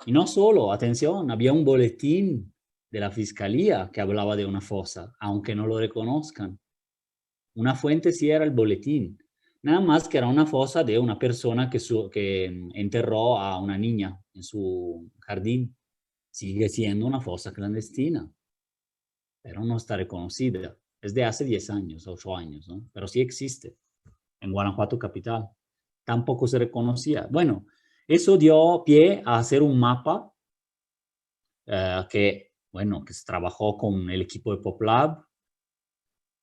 Y no solo, atención, había un boletín de la Fiscalía que hablaba de una fosa, aunque no lo reconozcan. Una fuente sí era el boletín, nada más que era una fosa de una persona que enterró a una niña en su jardín. Sigue siendo una fosa clandestina, pero no está reconocida. Es de hace 10 años, 8 años, ¿no? Pero sí existe en Guanajuato capital. Tampoco se reconocía. Bueno, eso dio pie a hacer un mapa que se trabajó con el equipo de PopLab,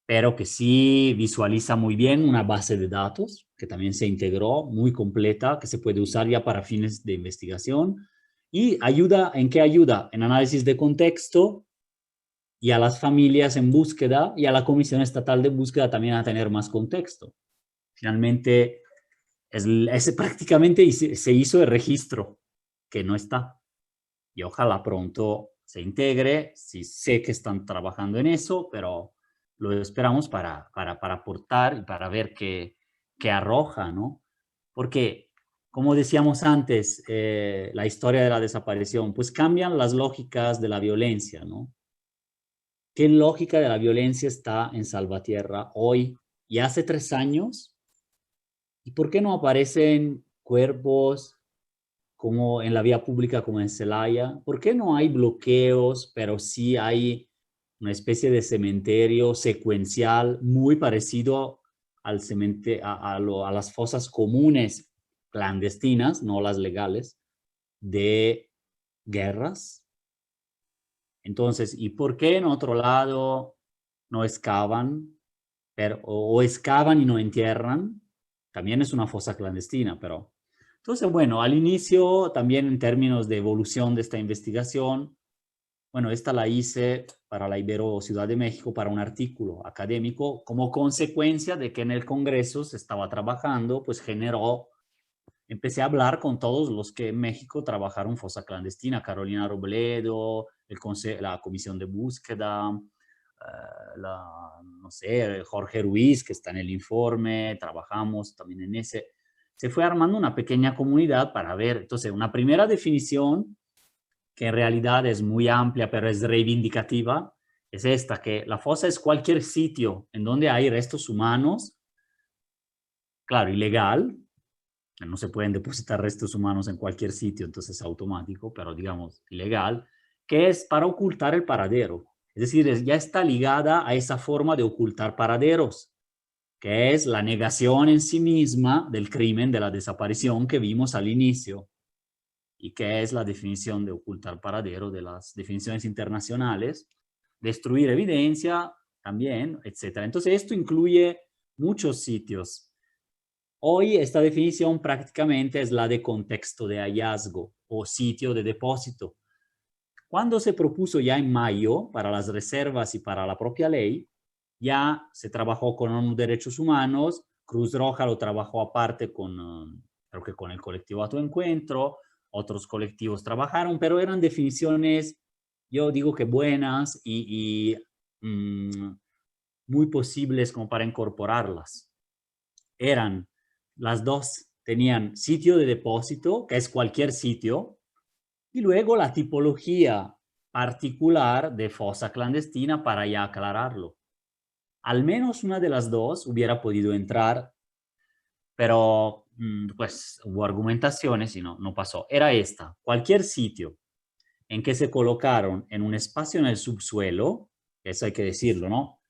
pero que sí visualiza muy bien una base de datos que también se integró, muy completa, que se puede usar ya para fines de investigación. Y ayuda, ¿en qué ayuda? En análisis de contexto y a las familias en búsqueda y a la Comisión Estatal de Búsqueda también a tener más contexto. Finalmente, prácticamente se hizo el registro, que no está. Y ojalá pronto se integre. Sí sé que están trabajando en eso, pero lo esperamos para aportar y para ver qué arroja, ¿no? Porque, como decíamos antes, la historia de la desaparición, pues cambian las lógicas de la violencia, ¿no? ¿Qué lógica de la violencia está en Salvatierra hoy y hace 3 años? ¿Y por qué no aparecen cuerpos como en la vía pública como en Celaya? ¿Por qué no hay bloqueos, pero sí hay una especie de cementerio secuencial muy parecido al a las fosas comunes clandestinas, no las legales, de guerras? Entonces, ¿y por qué en otro lado no excavan o excavan y no entierran? También es una fosa clandestina, pero... Entonces, bueno, al inicio, también en términos de evolución de esta investigación, bueno, esta la hice para la Ibero Ciudad de México, para un artículo académico, como consecuencia de que en el Congreso se estaba trabajando, pues empecé a hablar con todos los que en México trabajaron fosa clandestina, Carolina Robledo, la Comisión de Búsqueda, no sé, Jorge Ruiz, que está en el informe, trabajamos también en ese. Se fue armando una pequeña comunidad para ver. Entonces, una primera definición, que en realidad es muy amplia, pero es reivindicativa, es esta, que la fosa es cualquier sitio en donde hay restos humanos, claro, ilegal, no se pueden depositar restos humanos en cualquier sitio, entonces es automático, pero digamos ilegal, que es para ocultar el paradero. Es decir, ya está ligada a esa forma de ocultar paraderos, que es la negación en sí misma del crimen de la desaparición que vimos al inicio, y que es la definición de ocultar paradero de las definiciones internacionales, destruir evidencia también, etc. Entonces esto incluye muchos sitios. Hoy esta definición prácticamente es la de contexto de hallazgo o sitio de depósito. Cuando se propuso ya en mayo para las reservas y para la propia ley, ya se trabajó con ONU Derechos Humanos, Cruz Roja lo trabajó aparte creo que con el colectivo A Tu Encuentro, otros colectivos trabajaron, pero eran definiciones, yo digo que buenas y muy posibles como para incorporarlas. Eran las dos tenían sitio de depósito, que es cualquier sitio, y luego la tipología particular de fosa clandestina para ya aclararlo. Al menos una de las dos hubiera podido entrar, pero pues hubo argumentaciones y no pasó. Era esta: cualquier sitio en que se colocaron en un espacio en el subsuelo, eso hay que decirlo, ¿no?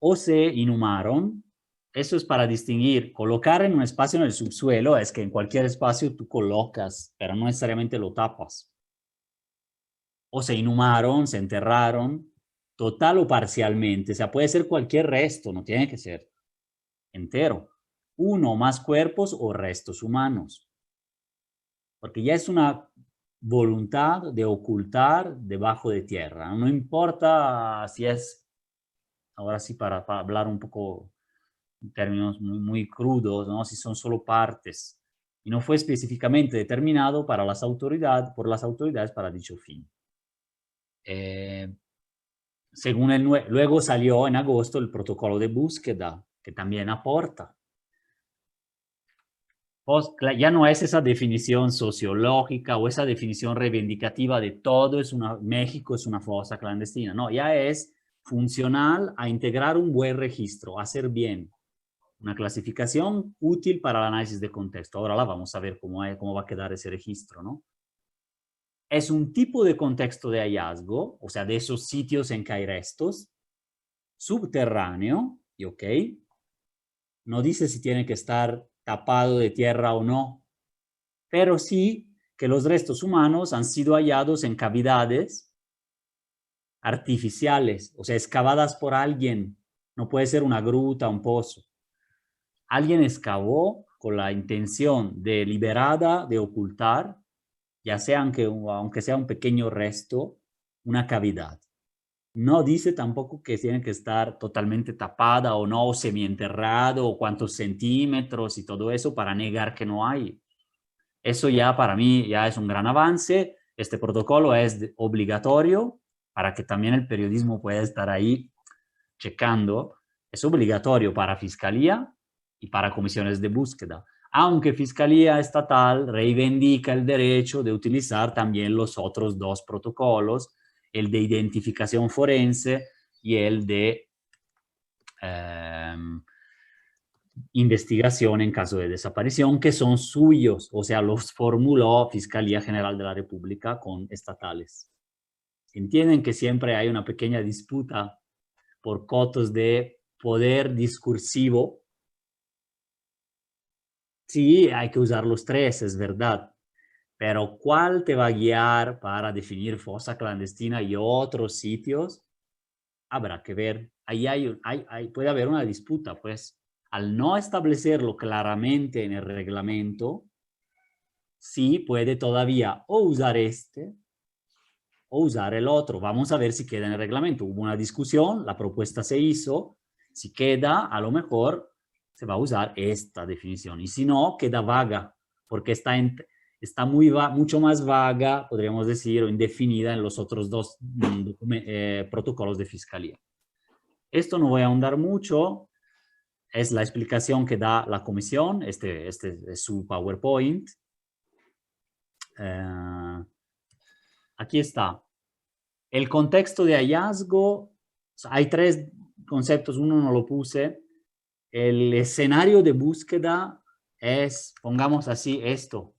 O se inhumaron. Eso es para distinguir. Colocar en un espacio en el subsuelo es que en cualquier espacio tú colocas, pero no necesariamente lo tapas. O se inhumaron, se enterraron, total o parcialmente. O sea, puede ser cualquier resto, no tiene que ser entero. Uno o más cuerpos o restos humanos. Porque ya es una voluntad de ocultar debajo de tierra. No importa si es, ahora sí para hablar un poco en términos muy crudos, ¿no? Si son solo partes. Y no fue específicamente determinado por las autoridades para dicho fin. Luego salió en agosto el protocolo de búsqueda, que también aporta. Ya no es esa definición sociológica o esa definición reivindicativa de todo México es una fosa clandestina. No, ya es funcional a integrar un buen registro, a hacer bien. Una clasificación útil para el análisis de contexto. Ahora la vamos a ver cómo va a quedar ese registro, ¿no? Es un tipo de contexto de hallazgo, o sea, de esos sitios en que hay restos, subterráneo, y ok, no dice si tiene que estar tapado de tierra o no, pero sí que los restos humanos han sido hallados en cavidades artificiales, o sea, excavadas por alguien. No puede ser una gruta, un pozo. Alguien excavó con la intención deliberada de ocultar, ya sea aunque sea un pequeño resto, una cavidad. No dice tampoco que tiene que estar totalmente tapada o no, o semienterrado, o cuántos centímetros y todo eso para negar que no hay. Eso ya para mí ya es un gran avance. Este protocolo es obligatorio para que también el periodismo pueda estar ahí checando. Es obligatorio para Fiscalía y para comisiones de búsqueda, aunque Fiscalía Estatal reivindica el derecho de utilizar también los otros dos protocolos, el de identificación forense y el de investigación en caso de desaparición, que son suyos, o sea, los formuló Fiscalía General de la República con estatales. Entienden que siempre hay una pequeña disputa por cotos de poder discursivo. Sí, hay que usar los tres, es verdad, pero ¿cuál te va a guiar para definir fosa clandestina y otros sitios? Habrá que ver. Ahí puede haber una disputa, pues. Al no establecerlo claramente en el reglamento, sí puede todavía o usar este o usar el otro. Vamos a ver si queda en el reglamento. Hubo una discusión, la propuesta se hizo. Si queda, a lo mejor se va a usar esta definición. Y si no, queda vaga, porque está mucho más vaga, podríamos decir, o indefinida en los otros dos protocolos de fiscalía. Esto no voy a ahondar mucho. Es la explicación que da la comisión. Este es su PowerPoint. Aquí está. El contexto de hallazgo. Hay tres conceptos, uno no lo puse. El escenario de búsqueda es, pongamos así, esto.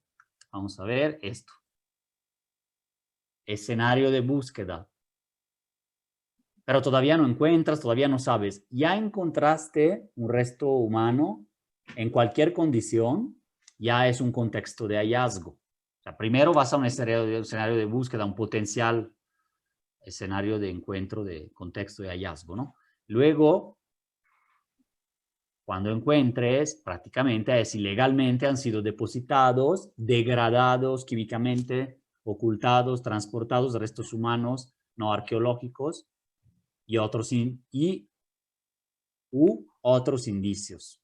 Vamos a ver esto. Escenario de búsqueda. Pero todavía no encuentras, todavía no sabes. Ya encontraste un resto humano en cualquier condición, ya es un contexto de hallazgo. O sea, primero vas a un escenario de búsqueda, un potencial escenario de encuentro de contexto de hallazgo, ¿no? Luego, cuando encuentres, prácticamente es ilegalmente han sido depositados, degradados químicamente, ocultados, transportados restos humanos no arqueológicos y otros otros indicios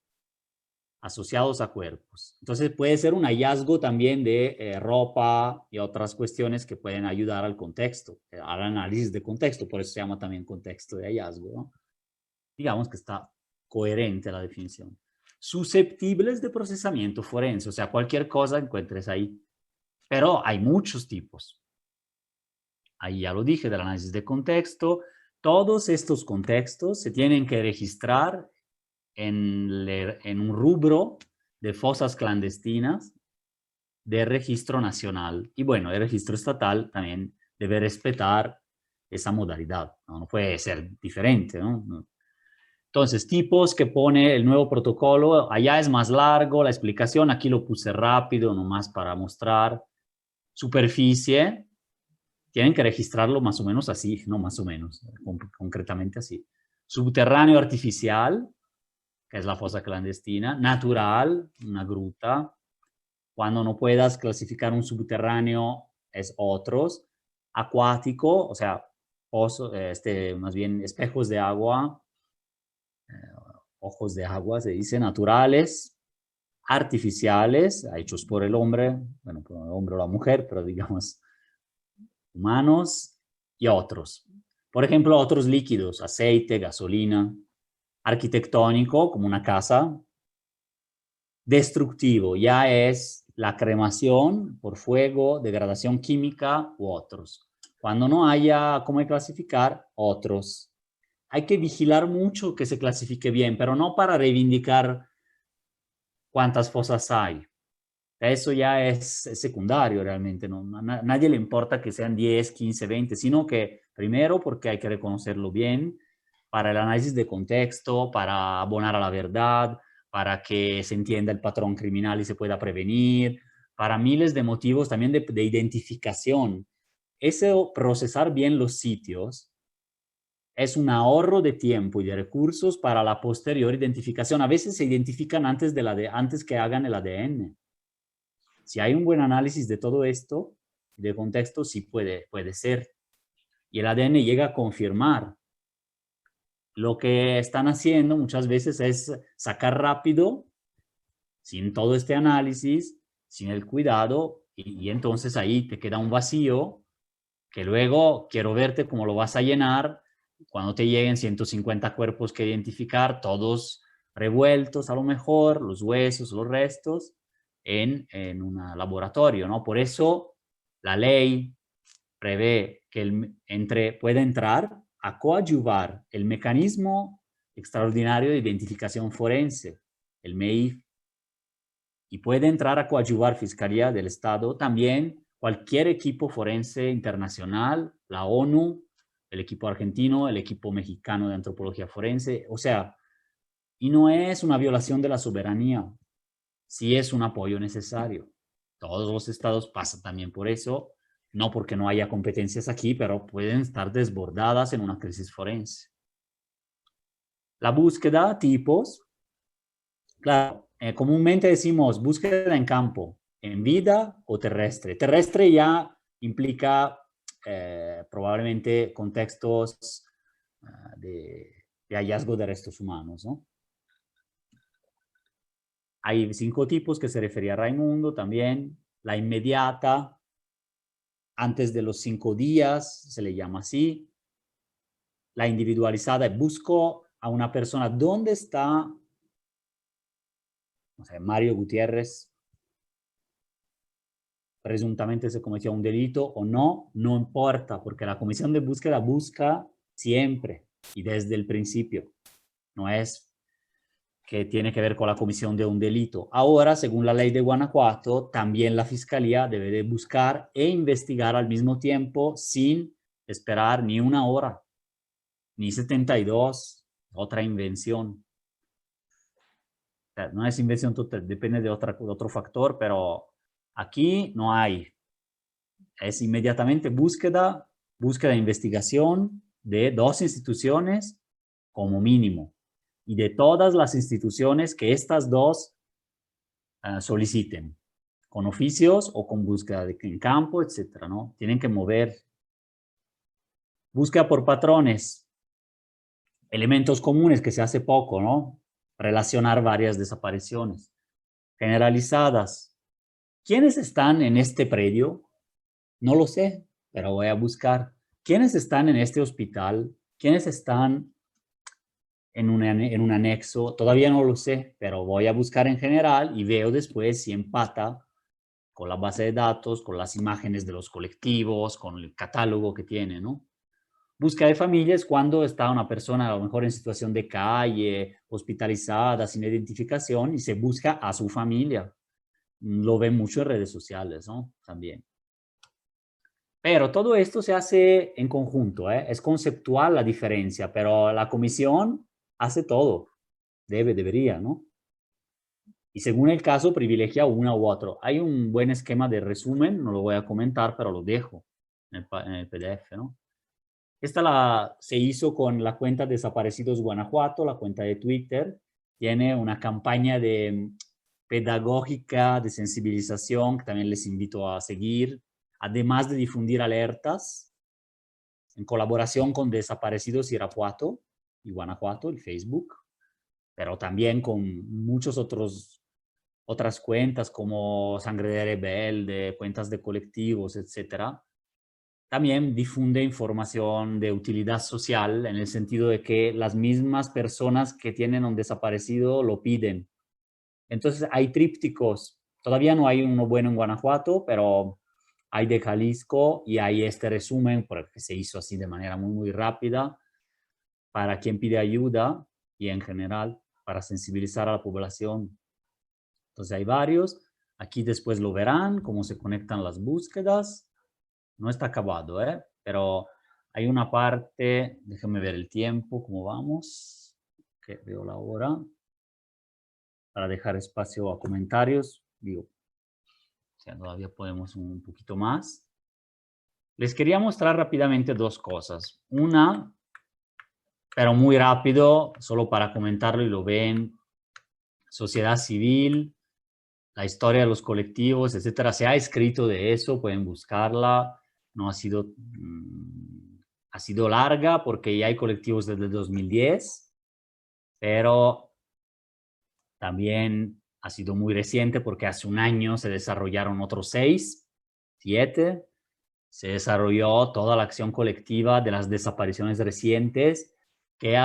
asociados a cuerpos. Entonces puede ser un hallazgo también de ropa y otras cuestiones que pueden ayudar al contexto, al análisis de contexto, por eso se llama también contexto de hallazgo, ¿no? Digamos que está coherente la definición. susceptibles de procesamiento forense, o sea, cualquier cosa encuentres ahí. Pero hay muchos tipos. Ahí ya lo dije, del análisis de contexto. Todos estos contextos se tienen que registrar en un rubro de fosas clandestinas de registro nacional. Y bueno, el registro estatal también debe respetar esa modalidad, ¿no? No puede ser diferente, ¿no? Entonces, tipos que pone el nuevo protocolo, allá es más largo la explicación, aquí lo puse rápido, nomás para mostrar. Superficie, tienen que registrarlo más o menos así, no más o menos, concretamente así. Subterráneo artificial, que es la fosa clandestina. Natural, una gruta. Cuando no puedas clasificar un subterráneo, es otros. Acuático, o sea, más bien espejos de agua, ojos de agua, se dice, naturales, artificiales, hechos por el hombre, bueno, por el hombre o la mujer, pero digamos, humanos, y otros. Por ejemplo, otros líquidos, aceite, gasolina. Arquitectónico, como una casa. Destructivo, ya es la cremación por fuego, degradación química u otros. Cuando no haya cómo clasificar, otros. Hay que vigilar mucho que se clasifique bien, pero no para reivindicar cuántas fosas hay. Eso ya es secundario realmente. ¿No? A nadie le importa que sean 10, 15, 20, sino que primero porque hay que reconocerlo bien para el análisis de contexto, para abonar a la verdad, para que se entienda el patrón criminal y se pueda prevenir, para miles de motivos también de identificación. Eso, procesar bien los sitios, es un ahorro de tiempo y de recursos para la posterior identificación. A veces se identifican antes que hagan el ADN. Si hay un buen análisis de todo esto, de contexto, sí puede ser. Y el ADN llega a confirmar. Lo que están haciendo muchas veces es sacar rápido, sin todo este análisis, sin el cuidado, y entonces ahí te queda un vacío que luego quiero verte cómo lo vas a llenar cuando te lleguen 150 cuerpos que identificar, todos revueltos a lo mejor, los huesos, los restos, en un laboratorio, ¿no? Por eso la ley prevé que puede entrar a coadyuvar el mecanismo extraordinario de identificación forense, el MEIF, y puede entrar a coadyuvar Fiscalía del Estado, también cualquier equipo forense internacional, la ONU, el equipo argentino, el equipo mexicano de antropología forense, o sea, y no es una violación de la soberanía, sí es un apoyo necesario. Todos los estados pasan también por eso, no porque no haya competencias aquí, pero pueden estar desbordadas en una crisis forense. La búsqueda, tipos. Claro, comúnmente decimos búsqueda en campo, en vida o terrestre. Terrestre ya implica probablemente contextos de hallazgo de restos humanos, ¿no? Hay 5 tipos que se refería a Raimundo también. La inmediata, antes de los 5 días, se le llama así. La individualizada, busco a una persona, ¿dónde está? No sé, Mario Gutiérrez, presuntamente se cometió un delito o no, no importa, porque la comisión de búsqueda busca siempre y desde el principio. No es que tiene que ver con la comisión de un delito. Ahora, según la ley de Guanajuato, también la Fiscalía debe de buscar e investigar al mismo tiempo sin esperar ni una hora, ni 72, otra invención. O sea, no es invención total, depende de otro factor, pero aquí no hay. Es inmediatamente búsqueda e investigación de 2 instituciones como mínimo y de todas las instituciones que estas 2 soliciten, con oficios o con búsqueda en campo, etcétera, ¿no? Tienen que mover. Búsqueda por patrones, elementos comunes que se hace poco, ¿no? Relacionar varias desapariciones. Generalizadas. ¿Quiénes están en este predio? No lo sé, pero voy a buscar. ¿Quiénes están en este hospital? ¿Quiénes están en un anexo, todavía no lo sé, pero voy a buscar en general y veo después si empata con la base de datos, con las imágenes de los colectivos, con el catálogo que tiene, ¿no? Busca de familia es cuando está una persona a lo mejor en situación de calle, hospitalizada, sin identificación, y se busca a su familia. Lo ven mucho en redes sociales, ¿no? También. Pero todo esto se hace en conjunto, ¿eh? Es conceptual la diferencia, pero la comisión hace todo. Debería, ¿no? Y según el caso, privilegia uno u otro. Hay un buen esquema de resumen, no lo voy a comentar, pero lo dejo en el PDF, ¿no? Esta se hizo con la cuenta Desaparecidos Guanajuato, la cuenta de Twitter. Tiene una campaña de pedagógica, de sensibilización, que también les invito a seguir, además de difundir alertas, en colaboración con Desaparecidos Irapuato y Guanajuato, el Facebook, pero también con muchos otras cuentas como Sangre de Rebelde, cuentas de colectivos, etcétera. También difunde información de utilidad social en el sentido de que las mismas personas que tienen un desaparecido lo piden. Entonces hay trípticos. Todavía no hay uno bueno en Guanajuato, pero hay de Jalisco y hay este resumen porque se hizo así de manera muy rápida para quien pide ayuda y en general para sensibilizar a la población. Entonces hay varios. Aquí después lo verán, cómo se conectan las búsquedas. No está acabado, pero hay una parte, déjenme ver el tiempo, cómo vamos, que veo la hora, para dejar espacio a comentarios, digo, o sea, todavía podemos un poquito más. Les quería mostrar rápidamente dos cosas. Una, pero muy rápido, solo para comentarlo y lo ven, sociedad civil, la historia de los colectivos, etcétera. Se ha escrito de eso, pueden buscarla. No ha sido, ha sido larga porque ya hay colectivos desde 2010, pero también ha sido muy reciente porque hace un año se desarrollaron otros 6, 7. Se desarrolló toda la acción colectiva de las desapariciones recientes que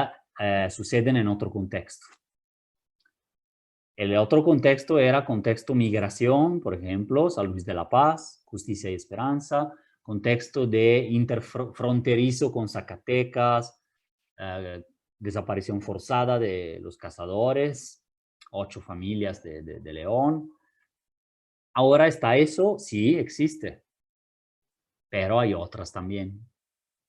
suceden en otro contexto. El otro contexto era contexto migración, por ejemplo, San Luis de la Paz, Justicia y Esperanza, contexto de interfronterizo con Zacatecas, desaparición forzada de los cazadores, 8 familias de León. Ahora está eso, sí, existe, pero hay otras también.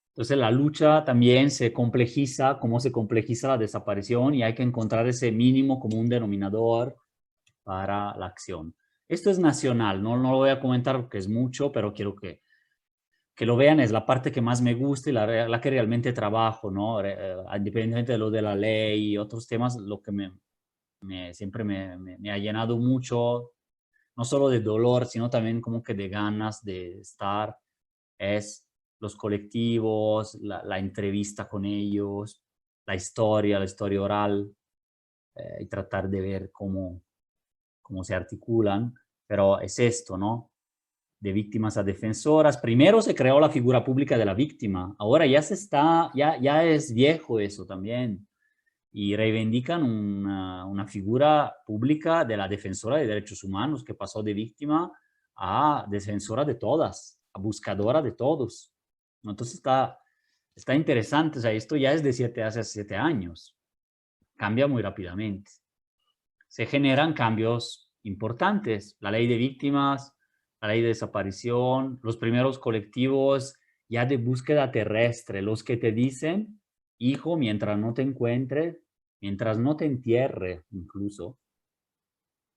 Entonces la lucha también se complejiza, cómo se complejiza la desaparición y hay que encontrar ese mínimo común denominador para la acción. Esto es nacional, no lo voy a comentar porque es mucho, pero quiero que lo vean, es la parte que más me gusta y la que realmente trabajo, ¿no? Independientemente de lo de la ley y otros temas, lo que siempre me ha llenado mucho, no solo de dolor, sino también como que de ganas de estar, es los colectivos, la entrevista con ellos, la historia oral, y tratar de ver cómo se articulan, pero es esto, ¿no? De víctimas a defensoras. Primero se creó la figura pública de la víctima, ahora ya ya es viejo eso también, y reivindican una figura pública de la defensora de derechos humanos que pasó de víctima a defensora de todas, a buscadora de todos. Entonces está interesante, o sea, esto ya es de hace 7 años, cambia muy rápidamente. Se generan cambios importantes, la ley de víctimas, la ley de desaparición, los primeros colectivos ya de búsqueda terrestre, los que te dicen, hijo, mientras no te encuentre, mientras no te entierre incluso,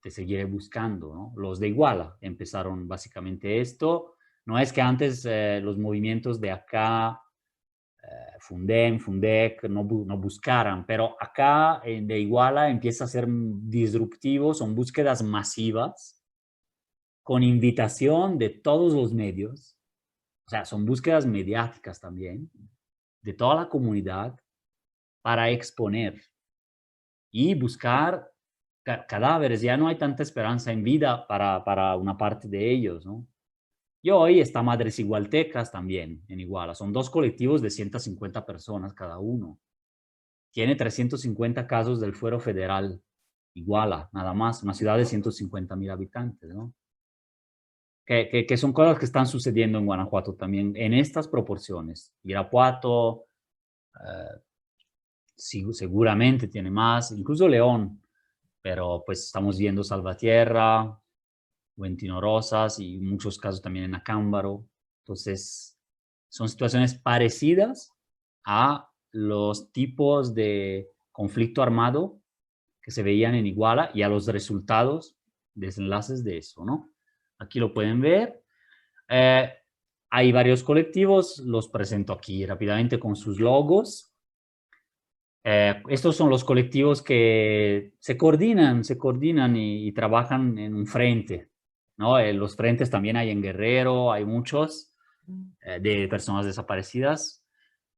te seguiré buscando, ¿no? Los de Iguala empezaron básicamente esto. No es que antes los movimientos de acá, Fundem, Fundec, no buscaran, pero acá de Iguala empieza a ser disruptivo, son búsquedas masivas, con invitación de todos los medios, o sea, son búsquedas mediáticas también, de toda la comunidad, para exponer y buscar cadáveres. Ya no hay tanta esperanza en vida para una parte de ellos, ¿no? Y hoy está Madres Igualtecas también en Iguala. Son 2 colectivos de 150 personas cada uno. tiene 350 casos del fuero federal. Iguala, nada más, una ciudad de 150,000 habitantes, ¿no? Que son cosas que están sucediendo en Guanajuato también, en estas proporciones. Irapuato seguramente tiene más, incluso León, pero pues estamos viendo Salvatierra, Juventino Rosas y muchos casos también en Acámbaro. Entonces, son situaciones parecidas a los tipos de conflicto armado que se veían en Iguala y a los resultados, desenlaces de eso, ¿no? Aquí lo pueden ver. Hay varios colectivos, los presento aquí rápidamente con sus logos. Estos son los colectivos que se coordinan y trabajan en un frente, ¿no? Los frentes también hay en Guerrero, hay muchos de personas desaparecidas,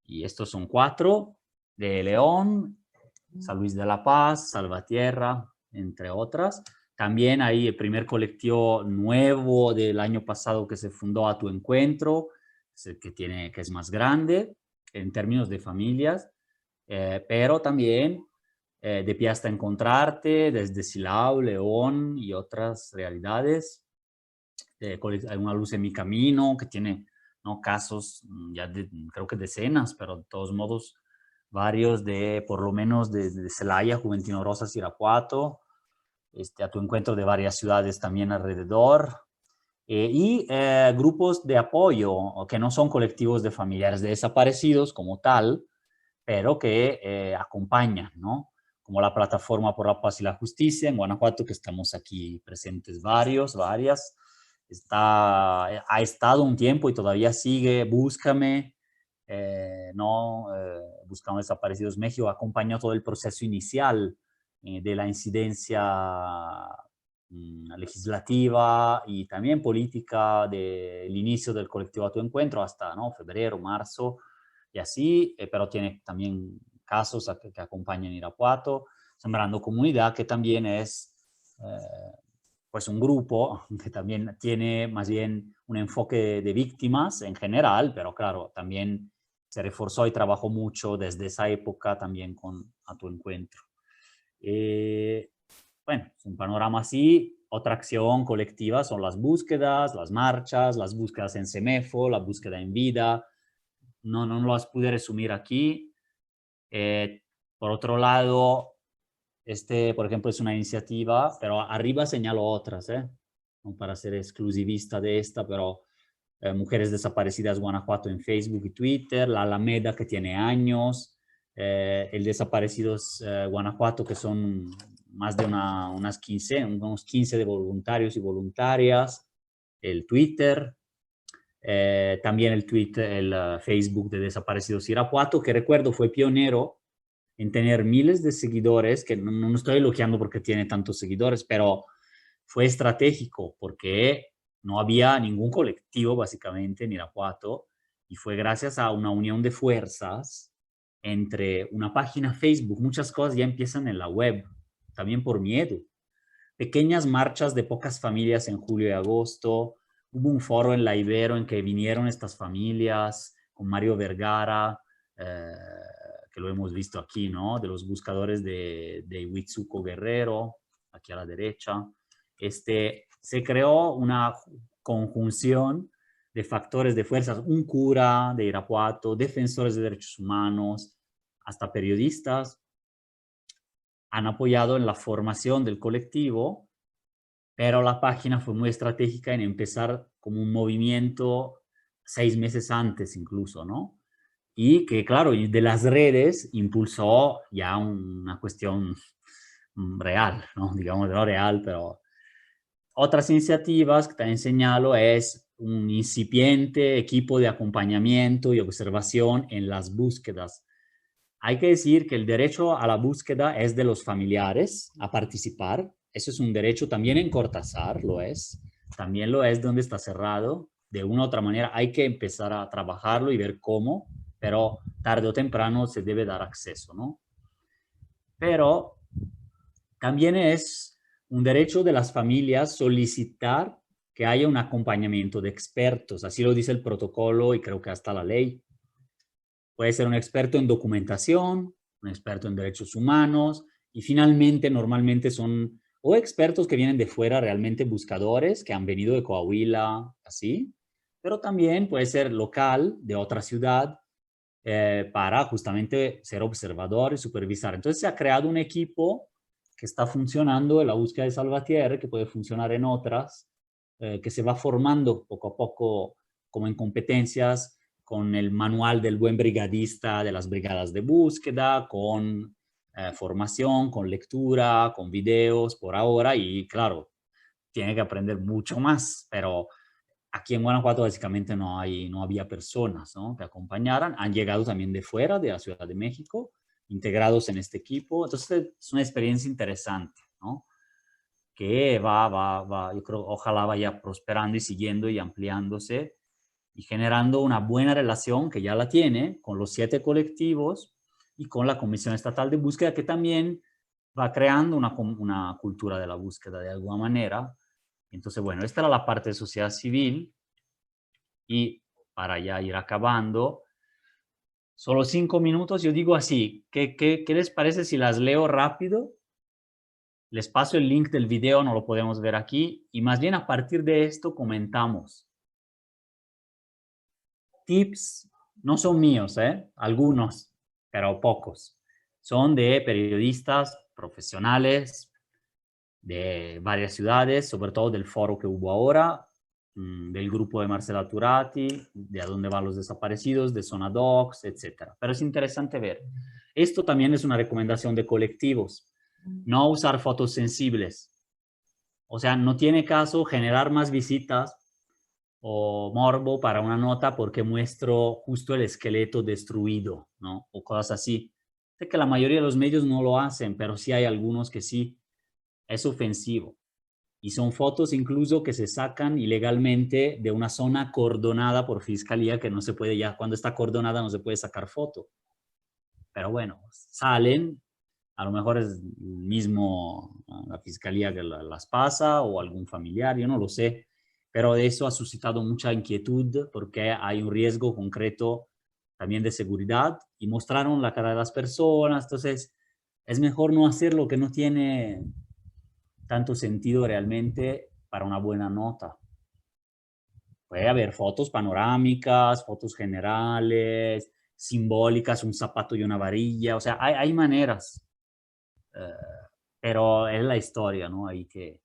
y estos son 4, de León, San Luis de la Paz, Salvatierra, entre otras. También hay el primer colectivo nuevo del año pasado que se fundó, A Tu Encuentro, que es más grande en términos de familias, pero también De Pie Hasta Encontrarte, desde Silao, León y otras realidades. Hay Una Luz en Mi Camino, que tiene, ¿no?, casos ya creo que decenas, pero de todos modos varios por lo menos de Celaya, Juventino Rosas, Irapuato, A Tu Encuentro de varias ciudades también alrededor, y grupos de apoyo que no son colectivos de familiares de desaparecidos como tal, pero que acompañan, ¿no? Como la Plataforma por la Paz y la Justicia en Guanajuato, que estamos aquí presentes varias. Ha estado un tiempo y todavía sigue Búscame, Buscando Desaparecidos México, acompañó todo el proceso inicial de la incidencia legislativa y también política del inicio del colectivo A Tu Encuentro hasta, ¿no?, febrero, marzo, y así, pero tiene también casos que acompañan Irapuato, Sembrando Comunidad, que también es pues un grupo que también tiene más bien un enfoque de víctimas en general, pero claro, también se reforzó y trabajó mucho desde esa época también con A Tu Encuentro. Bueno, es un panorama así. Otra acción colectiva son las búsquedas, las marchas, las búsquedas en CEMEFO, la búsqueda en vida. No las pude resumir aquí. Por otro lado, por ejemplo, es una iniciativa, pero arriba señalo otras, no para ser exclusivista de esta, pero Mujeres Desaparecidas Guanajuato en Facebook y Twitter, la Alameda, que tiene años, el Desaparecidos Guanajuato, que son más de unos 15 de voluntarios y voluntarias, el Twitter, también el Facebook de Desaparecidos Irapuato, que recuerdo fue pionero en tener miles de seguidores, que no estoy elogiando porque tiene tantos seguidores, pero fue estratégico porque no había ningún colectivo básicamente en Irapuato, y fue gracias a una unión de fuerzas entre una página Facebook. Muchas cosas ya empiezan en la web, también por miedo. Pequeñas marchas de pocas familias en julio y agosto. Hubo un foro en la Ibero en que vinieron estas familias con Mario Vergara, que lo hemos visto aquí, ¿no?, de los buscadores de Huitzuco Guerrero, aquí a la derecha. Se creó una conjunción de factores de fuerzas, un cura de Irapuato, defensores de derechos humanos, hasta periodistas, han apoyado en la formación del colectivo, pero la página fue muy estratégica en empezar como un movimiento 6 meses antes incluso, ¿no? Y que, claro, de las redes impulsó ya una cuestión real, ¿no? Digamos, no real, pero otras iniciativas que también señalo es un incipiente equipo de acompañamiento y observación en las búsquedas. Hay que decir que el derecho a la búsqueda es de los familiares a participar. Eso es un derecho también en Cortázar, lo es. También lo es donde está cerrado. De una u otra manera hay que empezar a trabajarlo y ver cómo, pero tarde o temprano se debe dar acceso, ¿no? Pero también es un derecho de las familias solicitar que haya un acompañamiento de expertos. Así lo dice el protocolo y creo que hasta la ley. Puede ser un experto en documentación, un un experto en derechos humanos, y finalmente normalmente son o expertos que vienen de fuera, realmente buscadores, que han venido de Coahuila, así, pero también puede ser local, de otra ciudad, para justamente ser observador y supervisar. Entonces se ha creado un equipo que está funcionando en la búsqueda de Salvatierra, que puede funcionar en otras, que se va formando poco a poco como en competencias, con el manual del buen brigadista de las brigadas de búsqueda, con formación, con lectura, con videos por ahora, y claro, tiene que aprender mucho más, pero aquí en Guanajuato básicamente no había personas, ¿no?, que acompañaran. Han llegado también de fuera, de la Ciudad de México, integrados en este equipo. Entonces es una experiencia interesante, ¿no?, que yo creo, ojalá vaya prosperando y siguiendo y ampliándose y generando una buena relación, que ya la tiene, con los 7 colectivos y con la Comisión Estatal de Búsqueda, que también va creando una cultura de la búsqueda de alguna manera. Entonces, bueno, esta era la parte de sociedad civil. Y para ya ir acabando, solo 5 minutos, yo digo así, ¿qué les parece si las leo rápido? Les paso el link del video, no lo podemos ver aquí, y más bien a partir de esto comentamos. Tips no son míos, algunos, pero pocos. Son de periodistas profesionales de varias ciudades, sobre todo del foro que hubo ahora, del grupo de Marcela Turati, de A dónde van los desaparecidos, de Zona Docs, etc. Pero es interesante ver. Esto también es una recomendación de colectivos. No usar fotos sensibles. O sea, no tiene caso generar más visitas o morbo para una nota porque muestro justo el esqueleto destruido, ¿no? O cosas así. Sé que la mayoría de los medios no lo hacen, pero sí hay algunos que sí. Es ofensivo. Y son fotos incluso que se sacan ilegalmente de una zona acordonada por fiscalía, que no se puede ya, cuando está acordonada no se puede sacar foto. Pero bueno, salen, a lo mejor es el mismo, la fiscalía que las pasa o algún familiar, yo no lo sé. Pero eso ha suscitado mucha inquietud porque hay un riesgo concreto también de seguridad y mostraron la cara de las personas. Entonces, es mejor no hacer lo que no tiene tanto sentido realmente para una buena nota. Puede haber fotos panorámicas, fotos generales, simbólicas, un zapato y una varilla, o sea, hay maneras, pero es la historia, ¿no? Hay que...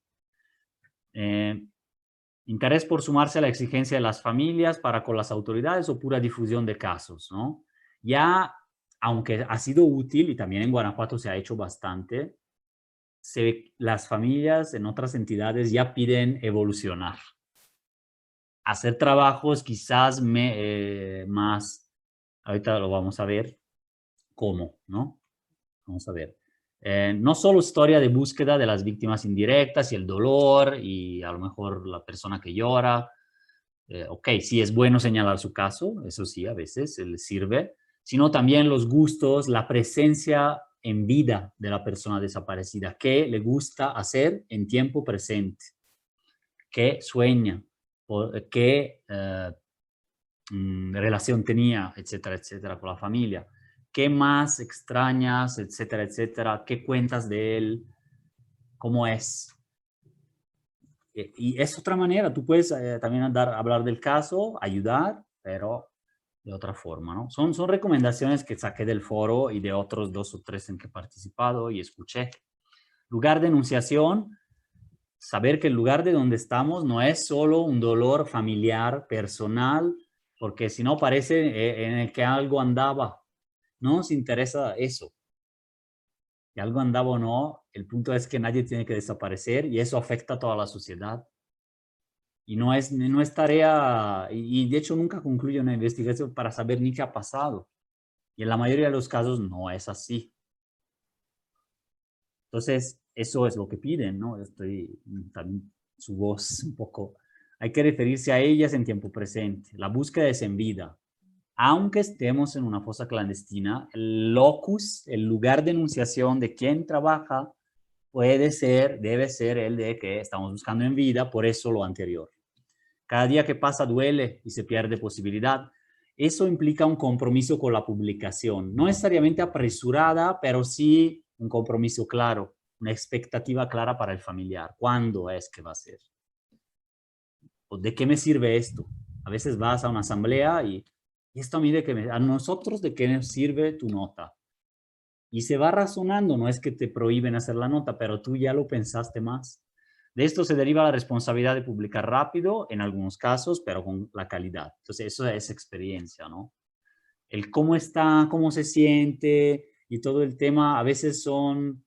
interés por sumarse a la exigencia de las familias para con las autoridades o pura difusión de casos, ¿no? Ya, aunque ha sido útil, y también en Guanajuato se ha hecho bastante, las familias en otras entidades ya piden evolucionar. Hacer trabajos quizás más, ahorita lo vamos a ver, cómo, ¿no? Vamos a ver. No solo historia de búsqueda de las víctimas indirectas y el dolor y a lo mejor la persona que llora. Ok, sí es bueno señalar su caso, eso sí, a veces le sirve, sino también los gustos, la presencia en vida de la persona desaparecida, qué le gusta hacer en tiempo presente, qué sueña, qué relación tenía, etcétera, etcétera, con la familia, qué más extrañas, etcétera, etcétera, qué cuentas de él, cómo es. Y es otra manera, tú puedes también hablar del caso, ayudar, pero de otra forma, ¿no? Son recomendaciones que saqué del foro y de otros 2 o 3 en que he participado y escuché. Lugar de enunciación, saber que el lugar de donde estamos no es solo un dolor familiar, personal, porque si no parece en el que algo andaba. No nos interesa eso. Si algo andaba o no, el punto es que nadie tiene que desaparecer y eso afecta a toda la sociedad. Y no es tarea, y de hecho nunca concluye una investigación para saber ni qué ha pasado. Y en la mayoría de los casos no es así. Entonces, eso es lo que piden, ¿no? Estoy también su voz un poco. Hay que referirse a ellas en tiempo presente. La búsqueda es en vida. Aunque estemos en una fosa clandestina, el locus, el lugar de enunciación de quien trabaja, debe ser el de que estamos buscando en vida, por eso lo anterior. Cada día que pasa duele y se pierde posibilidad. eso implica un compromiso con la publicación. No necesariamente apresurada, pero sí un compromiso claro, una expectativa clara para el familiar. ¿Cuándo es que va a ser? ¿O de qué me sirve esto? A veces vas a una asamblea y esto a mí a nosotros de qué nos sirve tu nota. Y se va razonando, no es que te prohíben hacer la nota, pero tú ya lo pensaste más. De esto se deriva la responsabilidad de publicar rápido, en algunos casos, pero con la calidad. Entonces, eso es experiencia, ¿no? El cómo está, cómo se siente y todo el tema, a veces son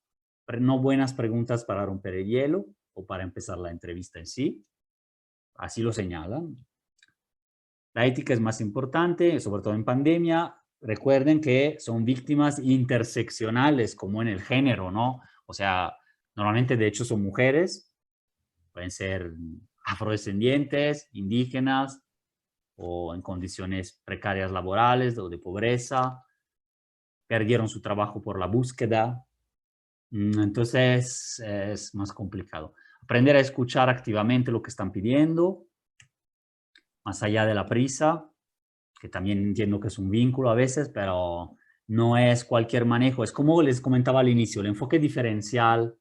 no buenas preguntas para romper el hielo o para empezar la entrevista en sí. Así lo señalan. La ética es más importante, sobre todo en pandemia. Recuerden que son víctimas interseccionales, como en el género, ¿no? O sea, normalmente de hecho son mujeres, pueden ser afrodescendientes, indígenas, o en condiciones precarias laborales o de pobreza, perdieron su trabajo por la búsqueda. Entonces es más complicado. Aprender a escuchar activamente lo que están pidiendo, más allá de la prisa, que también entiendo que es un vínculo a veces, pero no es cualquier manejo. Es como les comentaba al inicio, el enfoque diferencial,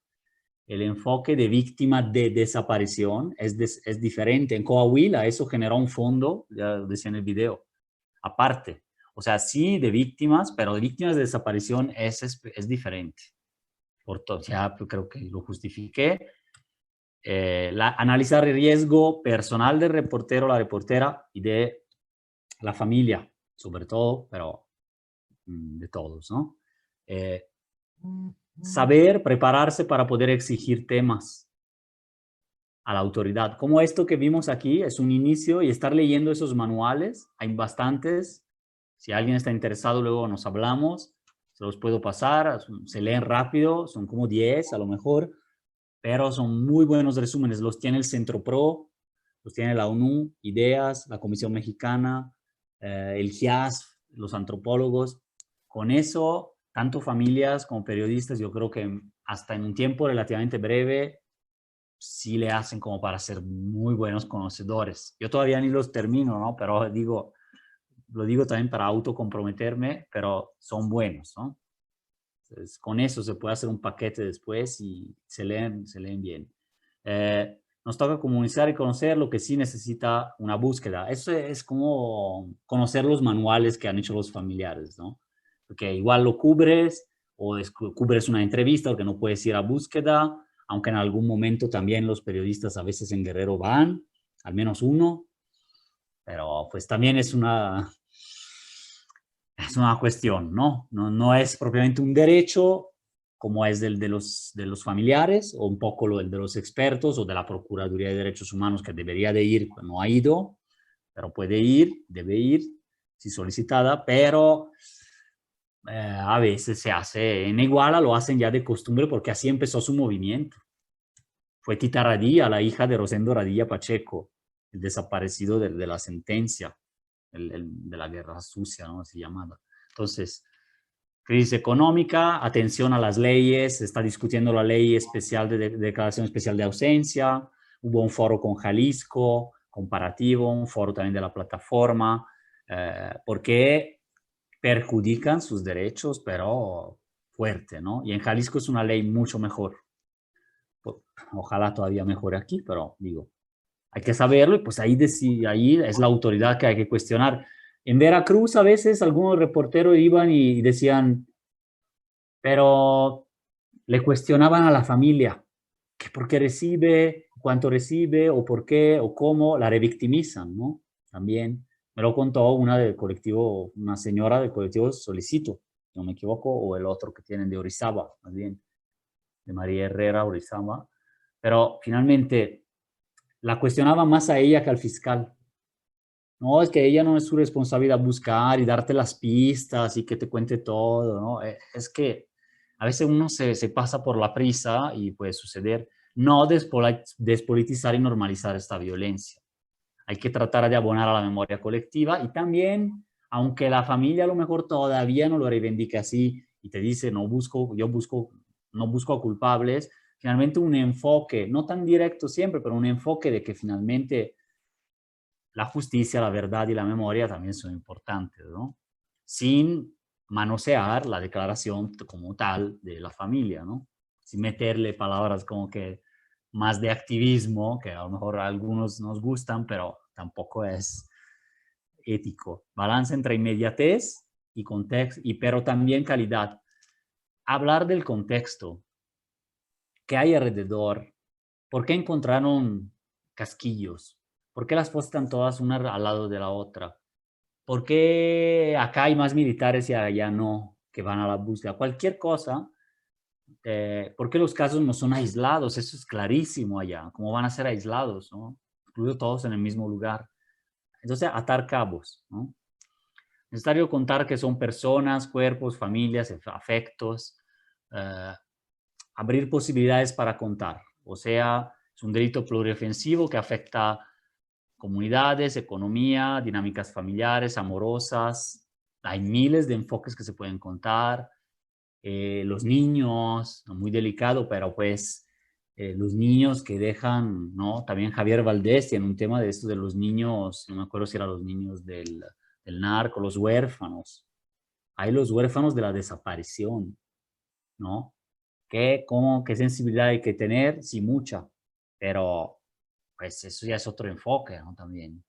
el enfoque de víctima de desaparición es diferente. En Coahuila eso generó un fondo, ya lo decía en el video, aparte. O sea, sí de víctimas, pero de víctimas de desaparición es diferente. Por todo, ya creo que lo justifiqué. Analizar el riesgo personal del reportero, la reportera y de la familia, sobre todo, pero de todos, ¿no? Saber prepararse para poder exigir temas a la autoridad. Como esto que vimos aquí es un inicio y estar leyendo esos manuales, hay bastantes. Si alguien está interesado, luego nos hablamos, se los puedo pasar, se leen rápido, son como 10 a lo mejor, pero son muy buenos resúmenes. Los tiene el Centro Pro, los tiene la ONU, IDEAS, la Comisión Mexicana, el GIAS, los antropólogos. Con eso, tanto familias como periodistas, yo creo que hasta en un tiempo relativamente breve, sí le hacen como para ser muy buenos conocedores. Yo todavía ni los termino, ¿no? Pero lo digo también para autocomprometerme, pero son buenos, ¿no? Entonces, con eso se puede hacer un paquete después y se leen bien. Nos toca comunicar y conocer lo que sí necesita una búsqueda. Eso es como conocer los manuales que han hecho los familiares, ¿no? Porque igual lo cubres o cubres una entrevista porque no puedes ir a búsqueda, aunque en algún momento también los periodistas a veces en Guerrero van, al menos uno, pero pues también es una cuestión, ¿no? No es propiamente un derecho como es el de los familiares o un poco el de los expertos o de la Procuraduría de Derechos Humanos que debería de ir, no ha ido, pero puede ir, debe ir, si solicitada, pero a veces se hace en Iguala, lo hacen ya de costumbre porque así empezó su movimiento. Fue Tita Radilla, la hija de Rosendo Radilla Pacheco, el desaparecido de la sentencia, de la guerra sucia, ¿no? Así llamada. Entonces, crisis económica, atención a las leyes, se está discutiendo la ley especial de declaración especial de ausencia, hubo un foro con Jalisco, comparativo, un foro también de la plataforma, porque perjudican sus derechos, pero fuerte, ¿no? Y en Jalisco es una ley mucho mejor. Ojalá todavía mejore aquí, pero digo, hay que saberlo y pues ahí es la autoridad que hay que cuestionar. En Veracruz a veces algunos reporteros iban y decían, pero le cuestionaban a la familia, que por qué recibe, cuánto recibe, o por qué, o cómo, la revictimizan, ¿no? También me lo contó una señora del colectivo Solicito, si no me equivoco, o el otro que tienen de Orizaba, más bien, de María Herrera, Orizaba. Pero finalmente la cuestionaba más a ella que al fiscal. No, es que ella no es su responsabilidad buscar y darte las pistas y que te cuente todo, ¿no? Es que a veces uno se pasa por la prisa y puede suceder. No despolitizar y normalizar esta violencia. Hay que tratar de abonar a la memoria colectiva y también, aunque la familia a lo mejor todavía no lo reivindique así y te dice, no busco a culpables, finalmente un enfoque, no tan directo siempre, pero un enfoque de que finalmente la justicia, la verdad y la memoria también son importantes, ¿no? Sin manosear la declaración como tal de la familia, ¿no? Sin meterle palabras como que más de activismo, que a lo mejor a algunos nos gustan, pero tampoco es ético. Balance entre inmediatez y contexto, pero también calidad. Hablar del contexto, qué hay alrededor, por qué encontraron casquillos, por qué las cosas están todas una al lado de la otra, por qué acá hay más militares y allá no, que van a la búsqueda, cualquier cosa. ¿Por qué los casos no son aislados? Eso es clarísimo allá. ¿Cómo van a ser aislados, no? Incluido todos en el mismo lugar. Entonces, atar cabos, ¿no? Necesario contar que son personas, cuerpos, familias, afectos. Abrir posibilidades para contar. O sea, es un delito pluriofensivo que afecta comunidades, economía, dinámicas familiares, amorosas. Hay miles de enfoques que se pueden contar. Los niños, muy delicado, pero pues los niños que dejan, ¿no? También Javier Valdés tiene un tema de esto de los niños, no me acuerdo si eran los niños del narco, los huérfanos. Hay los huérfanos de la desaparición, ¿no? ¿Qué sensibilidad hay que tener? Sí, mucha, pero pues eso ya es otro enfoque, ¿no? También.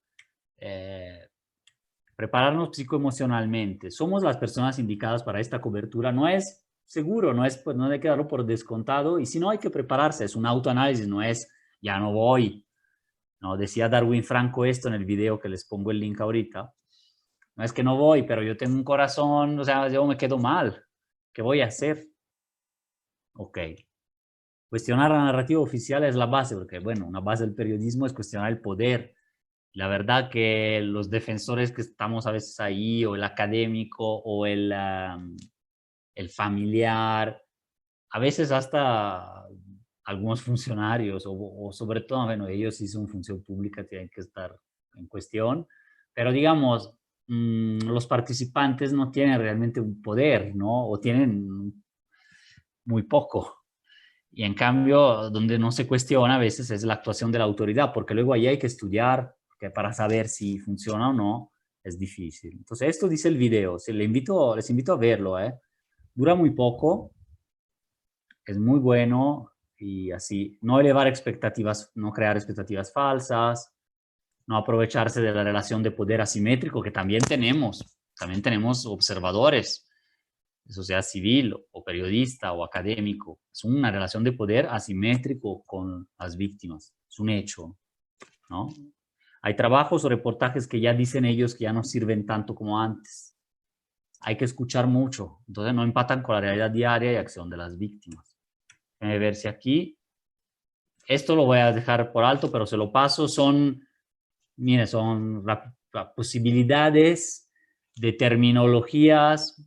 Prepararnos psicoemocionalmente. Somos las personas indicadas para esta cobertura. No es seguro, no hay que darlo por descontado. Y si no, hay que prepararse. Es un autoanálisis, no es ya no voy. No, decía Darwin Franco esto en el video que les pongo el link ahorita. No es que no voy, pero yo tengo un corazón, o sea, yo me quedo mal. ¿Qué voy a hacer? Ok. Cuestionar la narrativa oficial es la base, porque, bueno, una base del periodismo es cuestionar el poder. La verdad que los defensores que estamos a veces ahí, o el académico, o el familiar, a veces hasta algunos funcionarios, o sobre todo, bueno, ellos sí son función pública, tienen que estar en cuestión, pero digamos, los participantes no tienen realmente un poder, ¿no? O tienen muy poco. Y en cambio, donde no se cuestiona a veces es la actuación de la autoridad, porque luego ahí hay que estudiar, que para saber si funciona o no es difícil. Entonces, esto dice el video, les invito a verlo, ¿eh? Dura muy poco, es muy bueno y así, no elevar expectativas, no crear expectativas falsas, no aprovecharse de la relación de poder asimétrico que también tenemos observadores, sociedad civil o periodista o académico. Es una relación de poder asimétrico con las víctimas. Es un hecho, ¿no? Hay trabajos o reportajes que ya dicen ellos que ya no sirven tanto como antes. Hay que escuchar mucho. Entonces no empatan con la realidad diaria y acción de las víctimas. Déjenme ver si aquí... Esto lo voy a dejar por alto, pero se lo paso. Mire, son posibilidades de terminologías.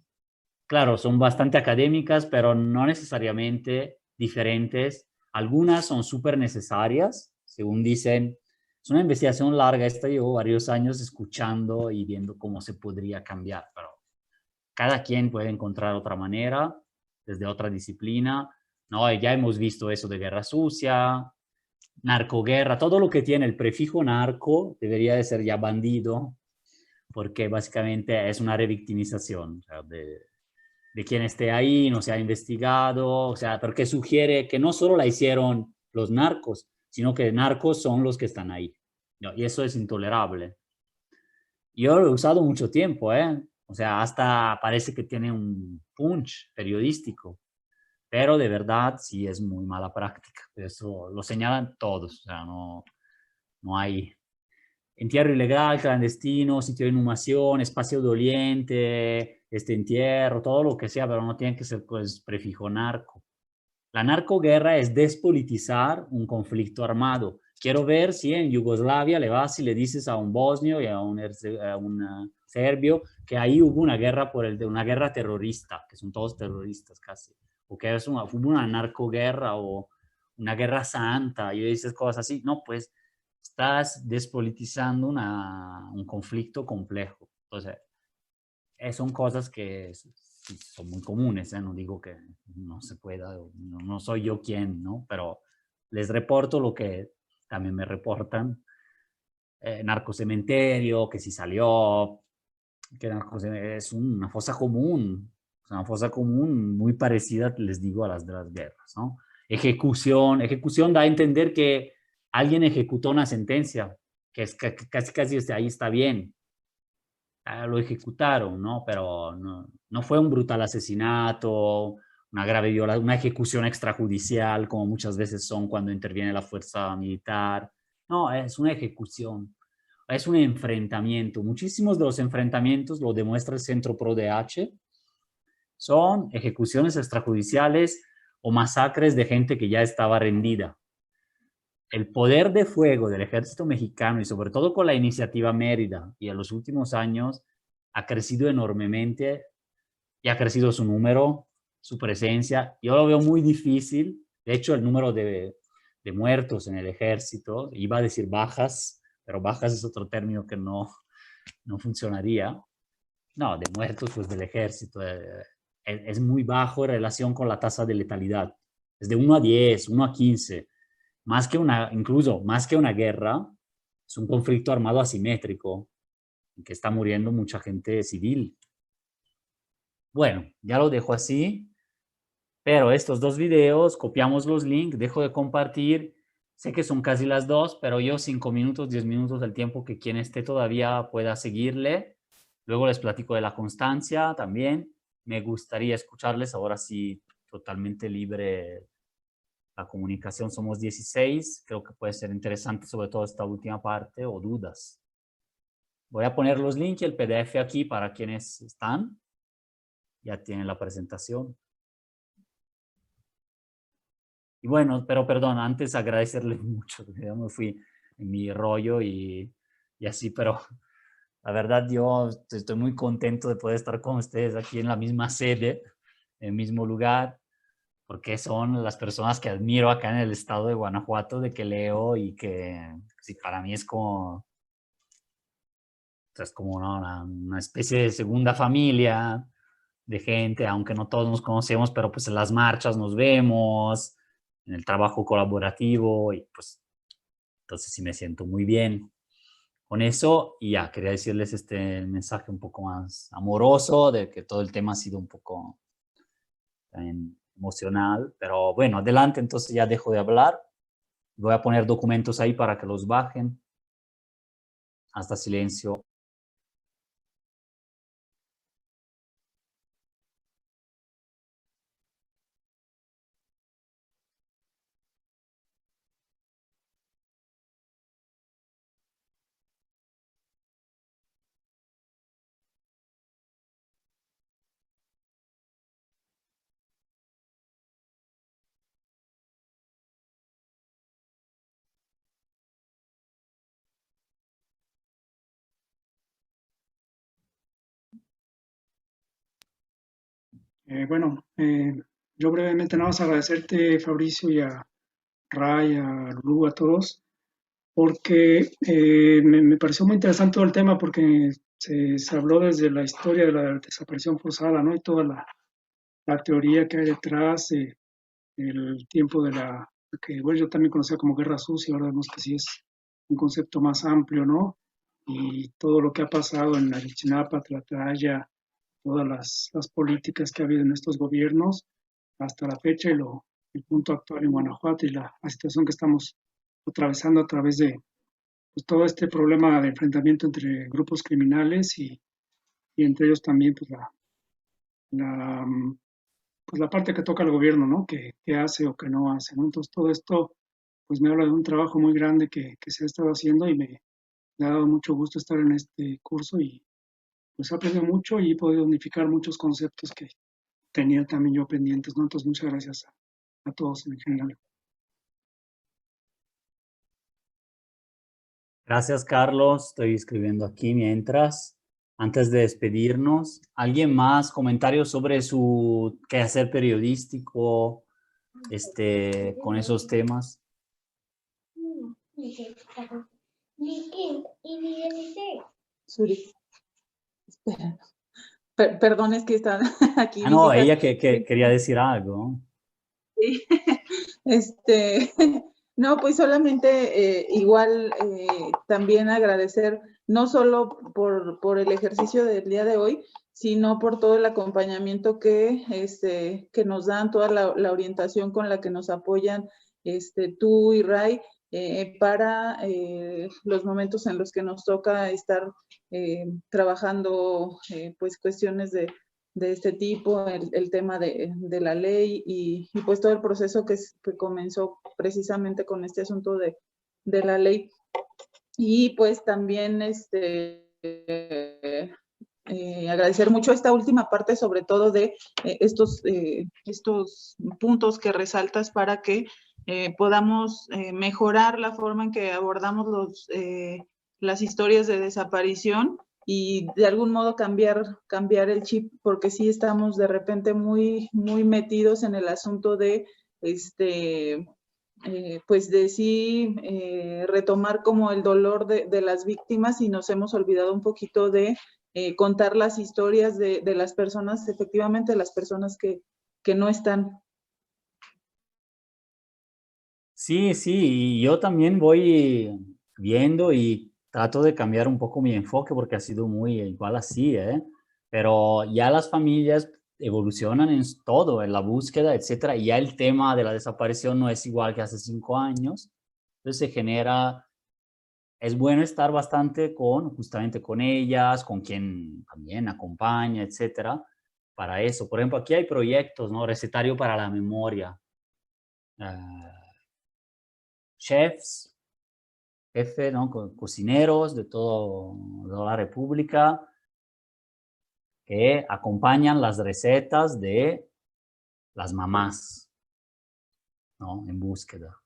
Claro, son bastante académicas, pero no necesariamente diferentes. Algunas son súper necesarias, según dicen. Es una investigación larga, esta llevo varios años escuchando y viendo cómo se podría cambiar, pero cada quien puede encontrar otra manera, desde otra disciplina. ¿No? Ya hemos visto eso de guerra sucia, narcoguerra, todo lo que tiene el prefijo narco debería de ser ya bandido, porque básicamente es una revictimización, o sea, de quien esté ahí, no se ha investigado, o sea, porque sugiere que no solo la hicieron los narcos, sino que narcos son los que están ahí. ¿No? Y eso es intolerable. Yo lo he usado mucho tiempo, ¿eh? O sea, hasta parece que tiene un punch periodístico, pero de verdad sí es muy mala práctica. Eso lo señalan todos, o sea, no hay... Entierro ilegal, clandestino, sitio de inhumación, espacio doliente, entierro, todo lo que sea, pero no tiene que ser pues prefijo narco. La narcoguerra es despolitizar un conflicto armado. Quiero ver si en Yugoslavia le vas y le dices a un bosnio y a un serbio que ahí hubo una guerra una guerra terrorista, que son todos terroristas casi, o que hubo una narcoguerra o una guerra santa, y dices cosas así. No, pues estás despolitizando un conflicto complejo. Entonces, son cosas que son muy comunes, ¿eh? No digo que no se pueda, no soy yo quien, ¿no? Pero les reporto lo que también me reportan. narcocementerio, que si salió, que es una fosa común muy parecida, les digo, a las de las guerras, ¿no? Ejecución da a entender que alguien ejecutó una sentencia, que es casi ahí está bien. Lo ejecutaron, ¿no? Pero no fue un brutal asesinato, una grave violación, una ejecución extrajudicial, como muchas veces son cuando interviene la fuerza militar. No, es una ejecución, es un enfrentamiento. Muchísimos de los enfrentamientos, lo demuestra el Centro ProDH, son ejecuciones extrajudiciales o masacres de gente que ya estaba rendida. El poder de fuego del ejército mexicano, y sobre todo con la iniciativa Mérida, y en los últimos años ha crecido enormemente, y ha crecido su número, su presencia. Yo lo veo muy difícil. De hecho, el número de muertos en el ejército, iba a decir bajas, pero bajas es otro término que no funcionaría. No, de muertos pues del ejército es muy bajo en relación con la tasa de letalidad. Es de 1 a 10, 1 a 15. Incluso más que una guerra, es un conflicto armado asimétrico, en que está muriendo mucha gente civil. Bueno, ya lo dejo así, pero estos 2 videos, copiamos los links, dejo de compartir. Sé que son casi las 2, pero yo 5 minutos, 10 minutos del tiempo que quien esté todavía pueda seguirle. Luego les platico de la constancia también. Me gustaría escucharles, ahora sí, totalmente libre la comunicación. Somos 16, creo que puede ser interesante sobre todo esta última parte, o dudas. Voy a poner los links y el PDF aquí para quienes están. Ya tienen la presentación. Y bueno, pero perdón, antes agradecerles mucho, ya me fui en mi rollo y así, pero la verdad yo estoy muy contento de poder estar con ustedes aquí en la misma sede, en el mismo lugar, porque son las personas que admiro acá en el estado de Guanajuato, de que leo y que sí, para mí es como ¿no? una especie de segunda familia de gente, aunque no todos nos conocemos, pero pues en las marchas nos vemos, en el trabajo colaborativo, y pues entonces sí me siento muy bien con eso. Y ya, quería decirles este mensaje un poco más amoroso, de que todo el tema ha sido un poco también emocional, pero bueno, adelante, entonces ya dejo de hablar. Voy a poner documentos ahí para que los bajen. Hasta silencio. Bueno, yo brevemente nada más agradecerte, Fabricio, y a Ray, a Lulu, a todos, porque me pareció muy interesante todo el tema, porque se habló desde la historia de la desaparición forzada, ¿no? Y toda la teoría que hay detrás, el tiempo de que bueno, yo también conocía como guerra sucia, ahora vemos que sí es un concepto más amplio, ¿no? Y todo lo que ha pasado en Ayotzinapa, Tlatlaya, todas las políticas que ha habido en estos gobiernos hasta la fecha, y el punto actual en Guanajuato, y la situación que estamos atravesando a través de pues, todo este problema de enfrentamiento entre grupos criminales, y entre ellos también pues la, pues la parte que toca el gobierno, ¿no? Que hace o que no hace, ¿no? Entonces todo esto pues me habla de un trabajo muy grande que se ha estado haciendo, y me ha dado mucho gusto estar en este curso, y pues he aprendido mucho y he podido unificar muchos conceptos que tenía también yo pendientes, ¿no? Entonces muchas gracias a todos en general. Gracias, Carlos. Estoy escribiendo aquí mientras. Antes de despedirnos, ¿alguien más comentarios sobre su quehacer periodístico con esos temas? Suri, espera. Perdón, es que están aquí mis No, hijas. ella que quería decir algo. Sí. Este, No, pues solamente igual también agradecer no solo por el ejercicio del día de hoy, sino por todo el acompañamiento que nos dan, toda la orientación con la que nos apoyan tú y Ray para los momentos en los que nos toca estar trabajando pues cuestiones de este tipo, el tema de la ley y pues todo el proceso que comenzó precisamente con este asunto de la ley. Y pues también agradecer mucho esta última parte, sobre todo de estos puntos que resaltas para que podamos mejorar la forma en que abordamos las historias de desaparición y de algún modo cambiar el chip, porque sí estamos de repente muy metidos en el asunto de pues de sí retomar como el dolor de las víctimas, y nos hemos olvidado un poquito de contar las historias de las personas, efectivamente las personas que no están. Sí, sí, y yo también voy viendo y trato de cambiar un poco mi enfoque porque ha sido muy igual así, ¿eh? Pero ya las familias evolucionan en todo, en la búsqueda, etcétera, y ya el tema de la desaparición no es igual que hace 5 años. Entonces se genera, es bueno estar bastante justamente con ellas, con quien también acompaña, etcétera, para eso. Por ejemplo, aquí hay proyectos, ¿no? Recetario para la memoria. Chefs, jefe, ¿no? Cocineros de toda la República que acompañan las recetas de las mamás, ¿no? En búsqueda.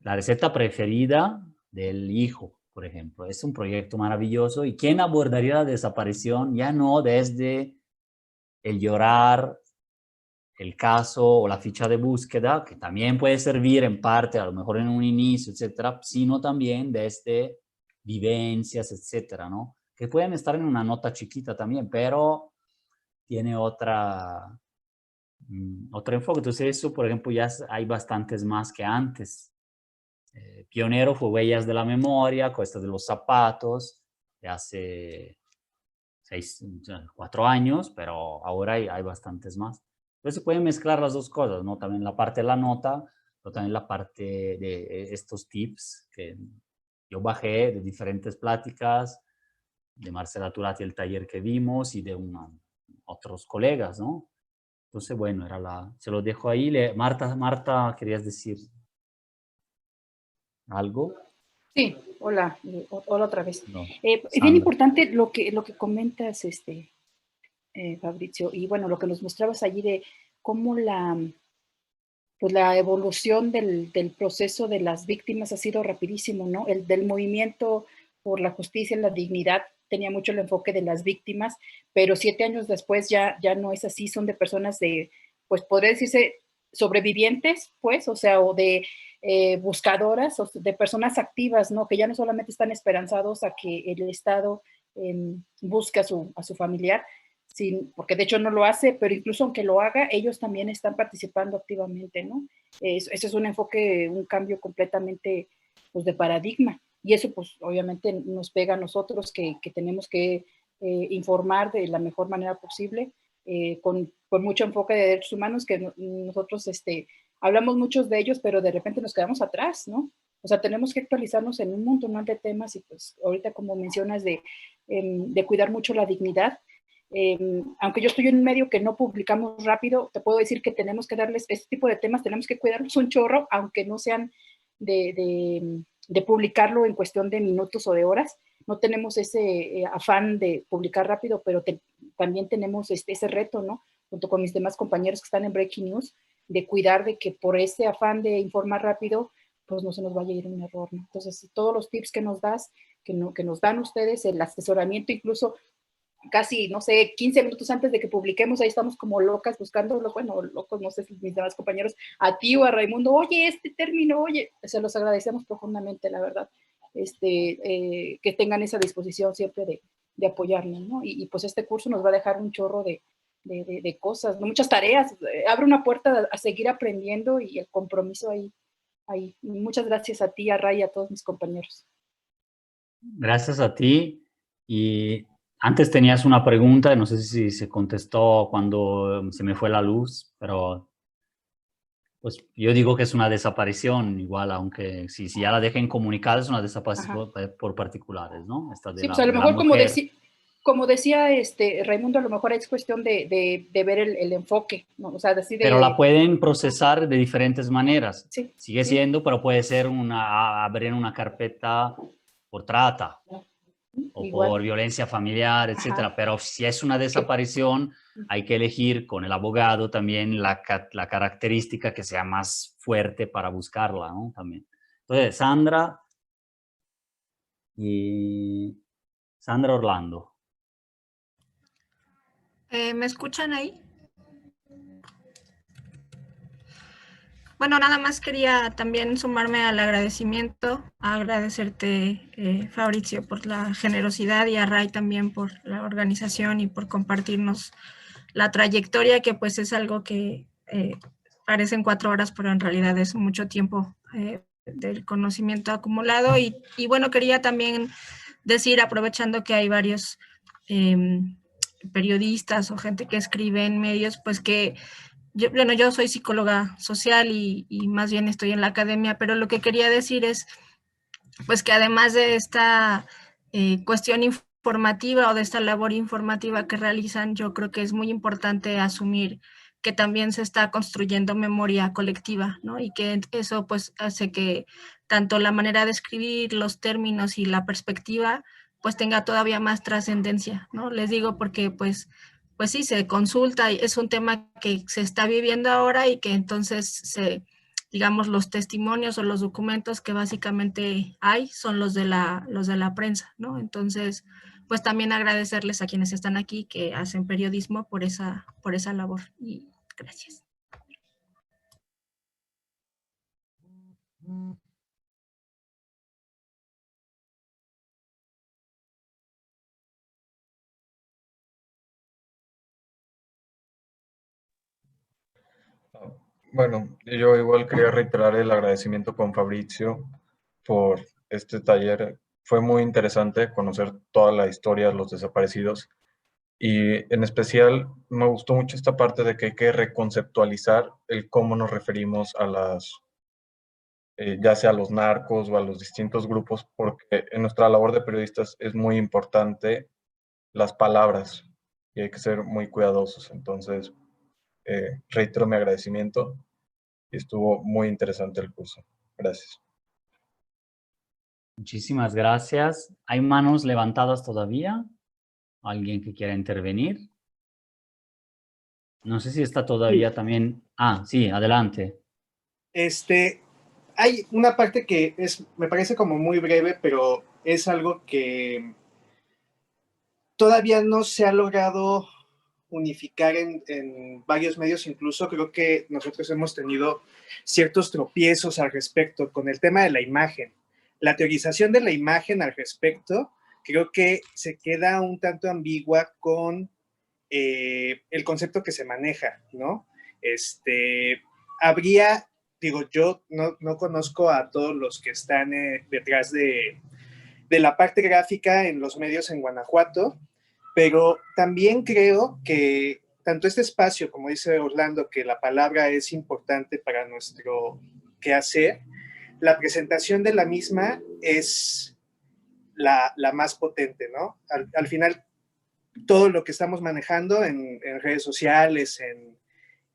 La receta preferida del hijo, por ejemplo. Es un proyecto maravilloso. ¿Y quién abordaría la desaparición? Ya no desde el llorar, el caso o la ficha de búsqueda, que también puede servir en parte, a lo mejor en un inicio, etcétera, sino también desde vivencias, etcétera, ¿no? Que pueden estar en una nota chiquita también, pero tiene otro enfoque. Entonces eso, por ejemplo, ya hay bastantes más que antes. Pionero fue Huellas de la Memoria, Cuesta de los Zapatos, de hace 4 años, pero ahora hay bastantes más. Entonces se pueden mezclar las dos cosas, ¿no? También la parte de la nota, pero también la parte de estos tips que yo bajé de diferentes pláticas, de Marcela Turati, el taller que vimos, y de otros colegas, ¿no? Entonces, bueno, se lo dejo ahí. Marta, ¿querías decir algo? Sí, hola, hola otra vez. No, es bien Sandra. importante lo que comentas, Fabrizio, y bueno, lo que nos mostrabas allí de cómo pues la evolución del proceso de las víctimas ha sido rapidísimo, ¿no? El del movimiento por la justicia y la dignidad tenía mucho el enfoque de las víctimas, pero 7 años después ya no es así, son de personas pues podría decirse sobrevivientes, pues, o sea, o de buscadoras, o de personas activas, ¿no? Que ya no solamente están esperanzados a que el Estado busque a su familiar, porque de hecho no lo hace, pero incluso aunque lo haga, ellos también están participando activamente, ¿no? Ese es un enfoque, un cambio completamente pues, de paradigma. Y eso pues obviamente nos pega a nosotros que tenemos que informar de la mejor manera posible, con mucho enfoque de derechos humanos, que nosotros hablamos muchos de ellos, pero de repente nos quedamos atrás, ¿no? O sea, tenemos que actualizarnos en un montón de temas y pues ahorita como mencionas de cuidar mucho la dignidad. Aunque yo estoy en un medio que no publicamos rápido, te puedo decir que tenemos que darles este tipo de temas, tenemos que cuidarlos un chorro, aunque no sean de publicarlo en cuestión de minutos o de horas. No tenemos ese afán de publicar rápido, pero también tenemos ese reto, ¿no? Junto con mis demás compañeros que están en Breaking News, de cuidar de que por ese afán de informar rápido, pues no se nos vaya a ir un error, ¿no? Entonces, todos los tips que nos das, que nos dan ustedes, el asesoramiento, incluso casi, no sé, 15 minutos antes de que publiquemos, ahí estamos como locas buscándolos, bueno, locos, no sé si mis demás compañeros, a ti o a Raimundo, oye, este término, oye, se los agradecemos profundamente, la verdad, que tengan esa disposición siempre de apoyarnos, ¿no? Y pues este curso nos va a dejar un chorro de cosas, ¿no? Muchas tareas, abre una puerta a seguir aprendiendo y el compromiso ahí ahí. Y muchas gracias a ti, a Ray y a todos mis compañeros. Gracias a ti. Y antes tenías una pregunta, no sé si se contestó cuando se me fue la luz, pero pues yo digo que es una desaparición igual, aunque si ya la dejen comunicada es una desaparición por particulares, ¿no? Esta de Sí, la, pues a lo de la mejor mujer. como decía Raimundo, a lo mejor es cuestión de ver el enfoque, ¿no? O sea, decir Pero la pueden procesar de diferentes maneras. Sí, Sigue sí. siendo, pero puede ser abrir una carpeta por trata o Igual. por violencia familiar, etcétera. Ajá. Pero si es una desaparición, hay que elegir con el abogado también la característica que sea más fuerte para buscarla, ¿no? También. Entonces, Sandra Orlando. ¿Me escuchan ahí? Bueno, nada más quería también sumarme al agradecimiento, agradecerte, Fabricio, por la generosidad y a Ray también por la organización y por compartirnos la trayectoria, que pues es algo que parecen 4 horas, pero en realidad es mucho tiempo del conocimiento acumulado. Y bueno, quería también decir, aprovechando que hay varios periodistas o gente que escribe en medios, pues que yo soy psicóloga social y más bien estoy en la academia, pero lo que quería decir es pues que además de esta cuestión informativa o de esta labor informativa que realizan, yo creo que es muy importante asumir que también se está construyendo memoria colectiva, ¿no? Y que eso pues hace que tanto la manera de escribir, los términos y la perspectiva pues tenga todavía más trascendencia, ¿no? Les digo porque pues sí, se consulta y es un tema que se está viviendo ahora y que entonces digamos, los testimonios o los documentos que básicamente hay son los de la prensa, ¿no? Entonces, pues también agradecerles a quienes están aquí que hacen periodismo por esa labor y gracias. Bueno, yo igual quería reiterar el agradecimiento con Fabricio por este taller. Fue muy interesante conocer toda la historia de los desaparecidos y en especial me gustó mucho esta parte de que hay que reconceptualizar el cómo nos referimos a ya sea a los narcos o a los distintos grupos, porque en nuestra labor de periodistas es muy importante las palabras y hay que ser muy cuidadosos. Entonces, reitero mi agradecimiento y estuvo muy interesante el curso. Gracias. Muchísimas gracias. ¿Hay manos levantadas todavía? ¿Alguien que quiera intervenir? No sé si está todavía también. Ah, sí, adelante. Hay una parte que me parece como muy breve, pero es algo que todavía no se ha logrado unificar en varios medios. Incluso creo que nosotros hemos tenido ciertos tropiezos al respecto con el tema de la imagen. La teorización de la imagen al respecto creo que se queda un tanto ambigua con el concepto que se maneja, ¿no? Yo no conozco a todos los que están detrás de la parte gráfica en los medios en Guanajuato, pero también creo que tanto este espacio, como dice Orlando, que la palabra es importante para nuestro quehacer, la presentación de la misma es la más potente, ¿no? Al final, todo lo que estamos manejando en redes sociales,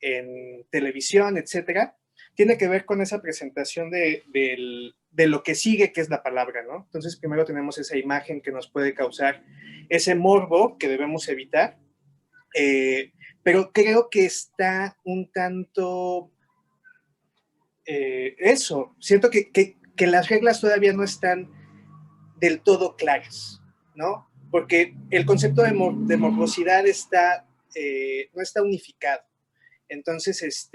en televisión, etcétera, tiene que ver con esa presentación de lo que sigue, que es la palabra, ¿no? Entonces, primero tenemos esa imagen que nos puede causar ese morbo que debemos evitar, pero creo que está un tanto siento que las reglas todavía no están del todo claras, ¿no? Porque el concepto de morbosidad no está unificado. Entonces,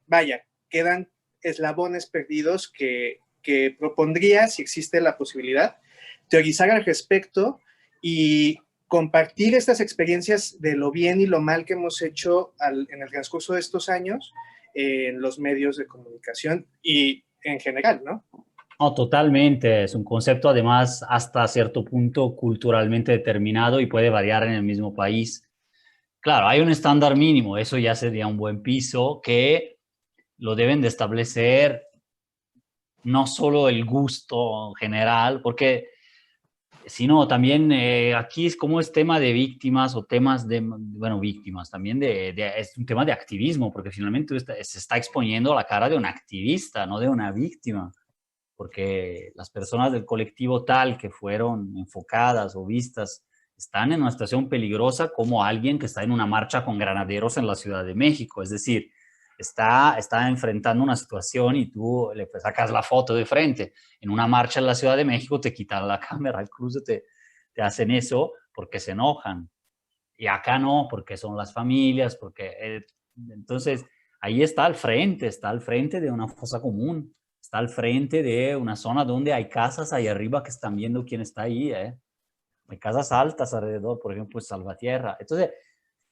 vaya, quedan eslabones perdidos que propondría, si existe la posibilidad, teorizar al respecto y compartir estas experiencias de lo bien y lo mal que hemos hecho en el transcurso de estos años, en los medios de comunicación y en general, ¿no? No, totalmente. Es un concepto además hasta cierto punto culturalmente determinado y puede variar en el mismo país. Claro, hay un estándar mínimo, eso ya sería un buen piso que lo deben de establecer no solo el gusto general, porque sino también aquí es como es tema de víctimas o temas de, bueno, víctimas, también es un tema de activismo, porque finalmente se está exponiendo la cara de un activista, no de una víctima, porque las personas del colectivo tal que fueron enfocadas o vistas están en una situación peligrosa como alguien que está en una marcha con granaderos en la Ciudad de México, es decir, está enfrentando una situación y tú le sacas la foto de frente. En una marcha en la Ciudad de México te quitan la cámara, incluso te hacen eso porque se enojan. Y acá no, porque son las familias, porque... entonces, ahí está al frente de una fosa común, está al frente de una zona donde hay casas ahí arriba que están viendo quién está ahí, Hay casas altas alrededor, por ejemplo, Salvatierra. Entonces,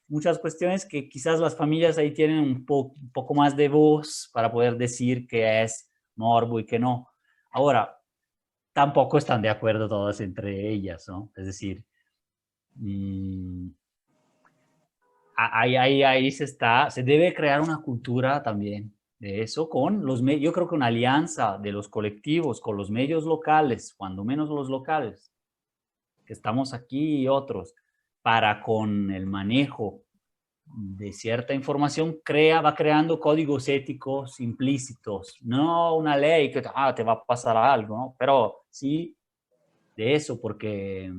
muchas cuestiones que quizás las familias ahí tienen un poco más de voz para poder decir que es morbo y que no. Ahora, tampoco están de acuerdo todas entre ellas, ¿no? Es decir, ahí se debe crear una cultura también de eso con los medios. Yo creo que una alianza de los colectivos con los medios locales, cuando menos los locales, que estamos aquí y otros, para con el manejo de cierta información va creando códigos éticos implícitos, no una ley que te va a pasar algo, ¿no? Pero sí de eso, porque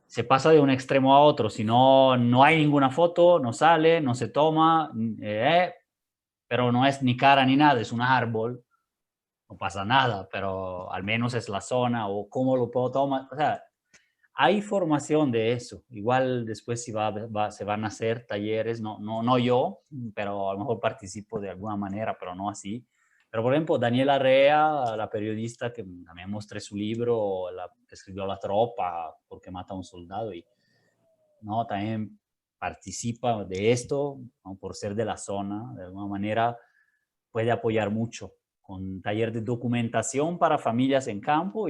se pasa de un extremo a otro, si no, no hay ninguna foto, no sale, no se toma, pero no es ni cara ni nada, es un árbol, no pasa nada, pero al menos es la zona o cómo lo puedo tomar, o sea, hay formación de eso. Igual después se van a hacer talleres, no yo, pero a lo mejor participo de alguna manera, pero no así. Pero por ejemplo, Daniela Rea, la periodista que también mostré su libro, escribió La Tropa, porque mata a un soldado, y ¿no? También participa de esto, ¿no? Por ser de la zona, de alguna manera puede apoyar mucho con taller de documentación para familias en campo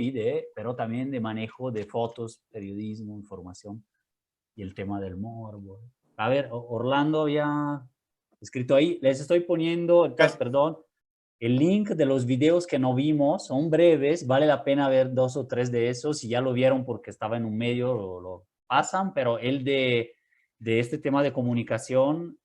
pero también de manejo de fotos, periodismo, información y el tema del morbo. A ver, Orlando había escrito ahí, les estoy poniendo, entonces, perdón, el link de los videos que no vimos, son breves, vale la pena ver 2 o 3 de esos, si ya lo vieron porque estaba en un medio, lo pasan, pero el de este tema de comunicación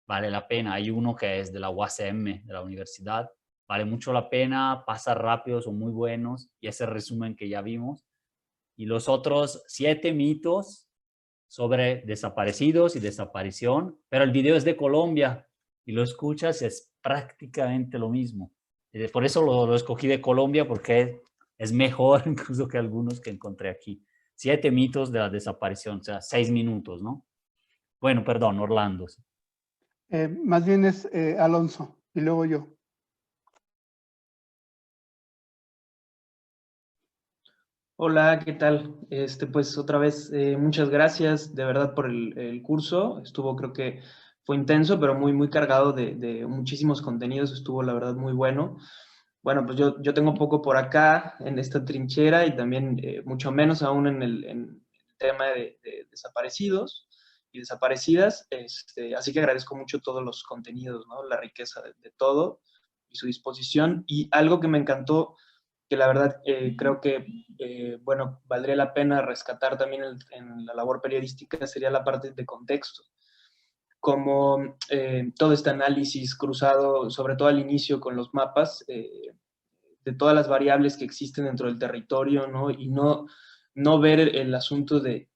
vale la pena. Hay uno que es de la UASM, de la universidad, vale mucho la pena, pasa rápido, son muy buenos, y ese resumen que ya vimos. Y los otros 7 mitos sobre desaparecidos y desaparición, pero el video es de Colombia, y lo escuchas, es prácticamente lo mismo. Por eso lo escogí de Colombia, porque es mejor incluso que algunos que encontré aquí. 7 mitos de la desaparición, o sea, 6 minutos, ¿no? Bueno, perdón, Orlando. Más bien es Alonso y luego yo. Hola, ¿qué tal? Pues otra vez, muchas gracias de verdad por el curso. Creo que fue intenso, pero muy, muy cargado de muchísimos contenidos. Estuvo, la verdad, muy bueno. Bueno, pues yo tengo poco por acá en esta trinchera y también mucho menos aún en el tema de desaparecidos y desaparecidas. Así que agradezco mucho todos los contenidos, ¿no? La riqueza de todo y su disposición. Y algo que me encantó, que la verdad creo que, bueno, valdría la pena rescatar también en la labor periodística, sería la parte de contexto. Como todo este análisis cruzado, sobre todo al inicio con los mapas, de todas las variables que existen dentro del territorio, ¿no? Y no ver el asunto de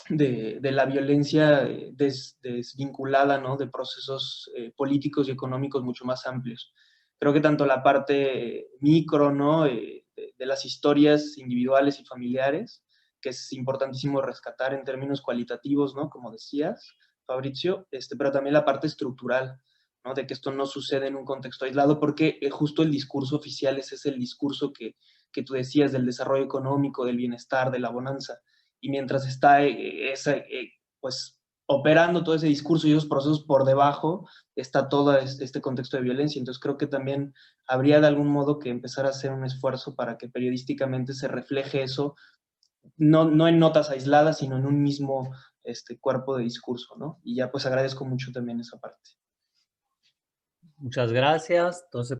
la violencia desvinculada, ¿no? De procesos políticos y económicos mucho más amplios. Creo que tanto la parte micro, ¿no? De las historias individuales y familiares, que es importantísimo rescatar en términos cualitativos, ¿no? Como decías, Fabricio, pero también la parte estructural, ¿no? De que esto no sucede en un contexto aislado, porque justo el discurso oficial ese es el discurso que tú decías del desarrollo económico, del bienestar, de la bonanza. Y mientras está pues operando todo ese discurso y esos procesos por debajo está todo este contexto de violencia. Entonces creo que también habría de algún modo que empezar a hacer un esfuerzo para que periodísticamente se refleje eso, no en notas aisladas, sino en un mismo cuerpo de discurso, ¿no? Y ya pues agradezco mucho también esa parte. Muchas gracias. Entonces,